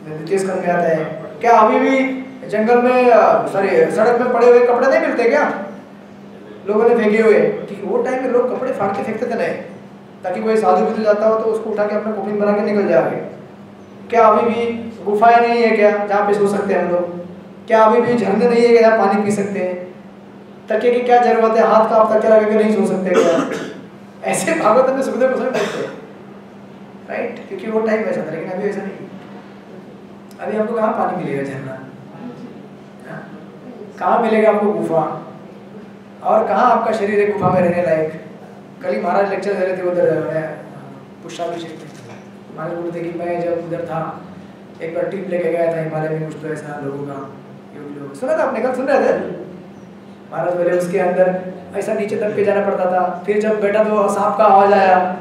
नीतीश करने आता है क्या? अभी भी जंगल में सॉरी सड़क में पड़े हुए कपड़े नहीं मिलते क्या लोगों ने फेंके हुए? कि वो टाइम में लोग कपड़े फाड़ के फेंकते थे नहीं, ताकि कोई साधु भी जाता हो तो उसको उठा के अपना कोफिन बना के निकल जाओगे। क्या अभी भी गुफाएं नहीं है क्या जहाँ पे सो सकते हैं हम लोग? क्या अभी भी झरने नहीं है क्या जहाँ पानी पी सकते हैं? तकिए की क्या जरूरत है, हाथ का आप तकिया लगा के नहीं सो सकते क्या? ऐसे भागवत में सुखदेव गोस्वामी बोलते हैं, राइट? क्योंकि वो टाइम वैसा था, लेकिन अभी ऐसा नहीं। अभी आपको कहाँ पानी मिलेगा, झरना कहाँ मिलेगा आपको, गुफा, और कहाँ आपका शरीर है गुफा में रहने लायक? कल ही महाराज लेक्चर दे रहे थे उधर पुष्पाभिषेक में, महाराज बोलते कि मैं जब उधर था एक बार ट्रिप लेके गया था हिमालय में, कुछ तो ऐसा लोगों का लोग सुना था आपने, कल सुन रहे थे? महाराज बोले उसके अंदर ऐसा नीचे दब के जाना पड़ता था, फिर जब बैठा तो सांप का आवाज आया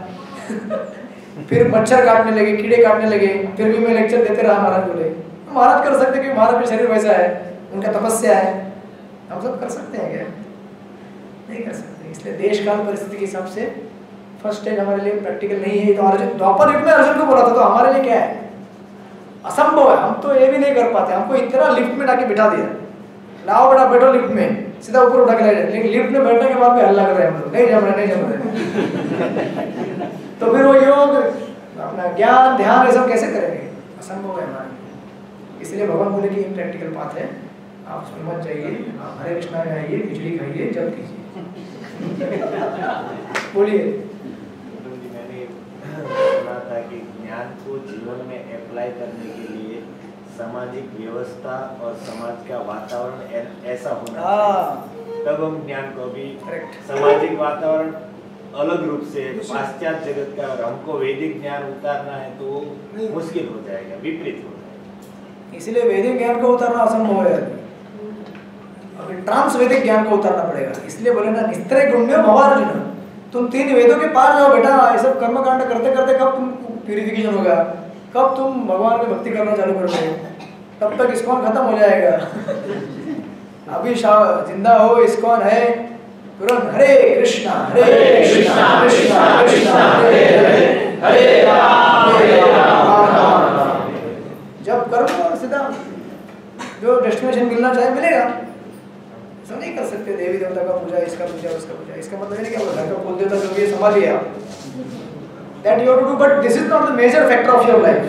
फिर मच्छर काटने लगे, कीड़े काटने लगे, फिर भी मैं लेक्चर देते रहा। महाराज बोले महाराज कर सकते क्योंकि महाराज का शरीर वैसा है, उनका तपस्या है, हम सब कर सकते हैं क्या? नहीं कर सकते। इसलिए देश काल परिस्थिति के हिसाब से फर्स्ट स्टेज हमारे लिए प्रैक्टिकल नहीं है। तो अर्जुन द्वापर युग में अर्जुन को बोला था, तो हमारे लिए क्या है, असंभव है, हम तो ये भी नहीं कर पाते। हमको इतना लिफ्ट में लाके बिठा दिया, लाओ बेटा बैठो लिफ्ट में, सीधा ऊपर उठा के ले जाए, लेकिन लिफ्ट में बैठने के बाद भी हल्ला कर रहे हैं हम लोग, नहीं जम रहे नहीं जम रहे तो फिर वो योग अपना ज्ञान ध्यान ये सब कैसे करेंगे? असंभव है हमारे लिए। इसलिए भगवान बोले कि प्रैक्टिकल बात है, आप उसमें मत जाइए, आप हरे कृष्णा में आइए, खिचड़ी खाइए, जल कीजिए। बोलिए। मैंने सुना था कि ज्ञान को जीवन में अप्लाई करने के लिए सामाजिक व्यवस्था और समाज का वातावरण ऐसा होना चाहिए, तब हम ज्ञान को भी सामाजिक वातावरण अलग रूप से पाश्चात्य जगत का, और हमको वैदिक ज्ञान उतारना है तो वो मुश्किल हो जाएगा, विपरीत हो जाएगा। इसलिए वैदिक ज्ञान को उतारना असंभव है, अभी ट्रांस वैदिक ज्ञान को उतारना पड़ेगा। इसलिए बोले ना निस्त्रे गुण्यो भवार्जुन, तुम 3 वेदों के पार जाओ बेटा। ये सब कर्मकांड करते करते कब तुम प्यूरिफिकेशन होगा, कब तुम भगवान की भक्ति करना चालू करोगे, तब तक इस्कॉन खत्म हो जाएगा। अभी जिंदा हो इस्कॉन है, तुरंत हरे कृष्णा कृष्णा कृष्णा हरे हरे, हरे राम राम। जब करो सीधा जो डेस्टिनेशन मिलना चाहे मिलेगा। ऐसा नहीं कर सकते देवी देवता का पूजा, इसका पूजा, उसका पूजा। इसका मतलब ये क्या बोल रहा है, बोल देता जो ये संभालिए आप, that you have to do, but this is not the major factor of your life.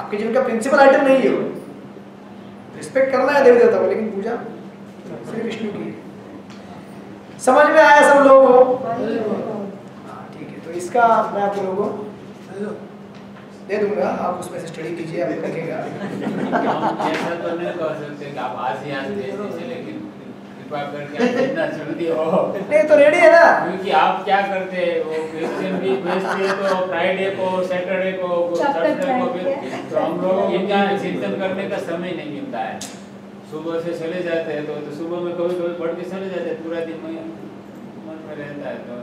आपके जीवन का प्रिंसिपल आइटम नहीं है वो। रिस्पेक्ट करना है देवी देवता को, लेकिन पूजा श्री विष्णु की। समझ में आया सब लोगों को? ठीक है, तो इसका मैं आप लोगों को दे दूंगा, आप उसमें से स्टडी कीजिए, आप रखेगा। ऐसा तो नहीं कह सकते कि आप आज ही आज दे दीजिए, लेकिन कृपा करके आप इतना जल्दी हो। नहीं तो रेडी है ना, क्योंकि आप क्या करते हैं, वो क्रिश्चियन भी भेजते हैं तो फ्राइडे को, सैटरडे को, थर्सडे को, तो हम लोगों को क्या चिंतन करने का समय नहीं मिलता है। सुबह से चले जाते हैं तो सुबह में कभी कभी पढ़ के चले जाते हैं, पूरा दिन में मन में रहता है। तो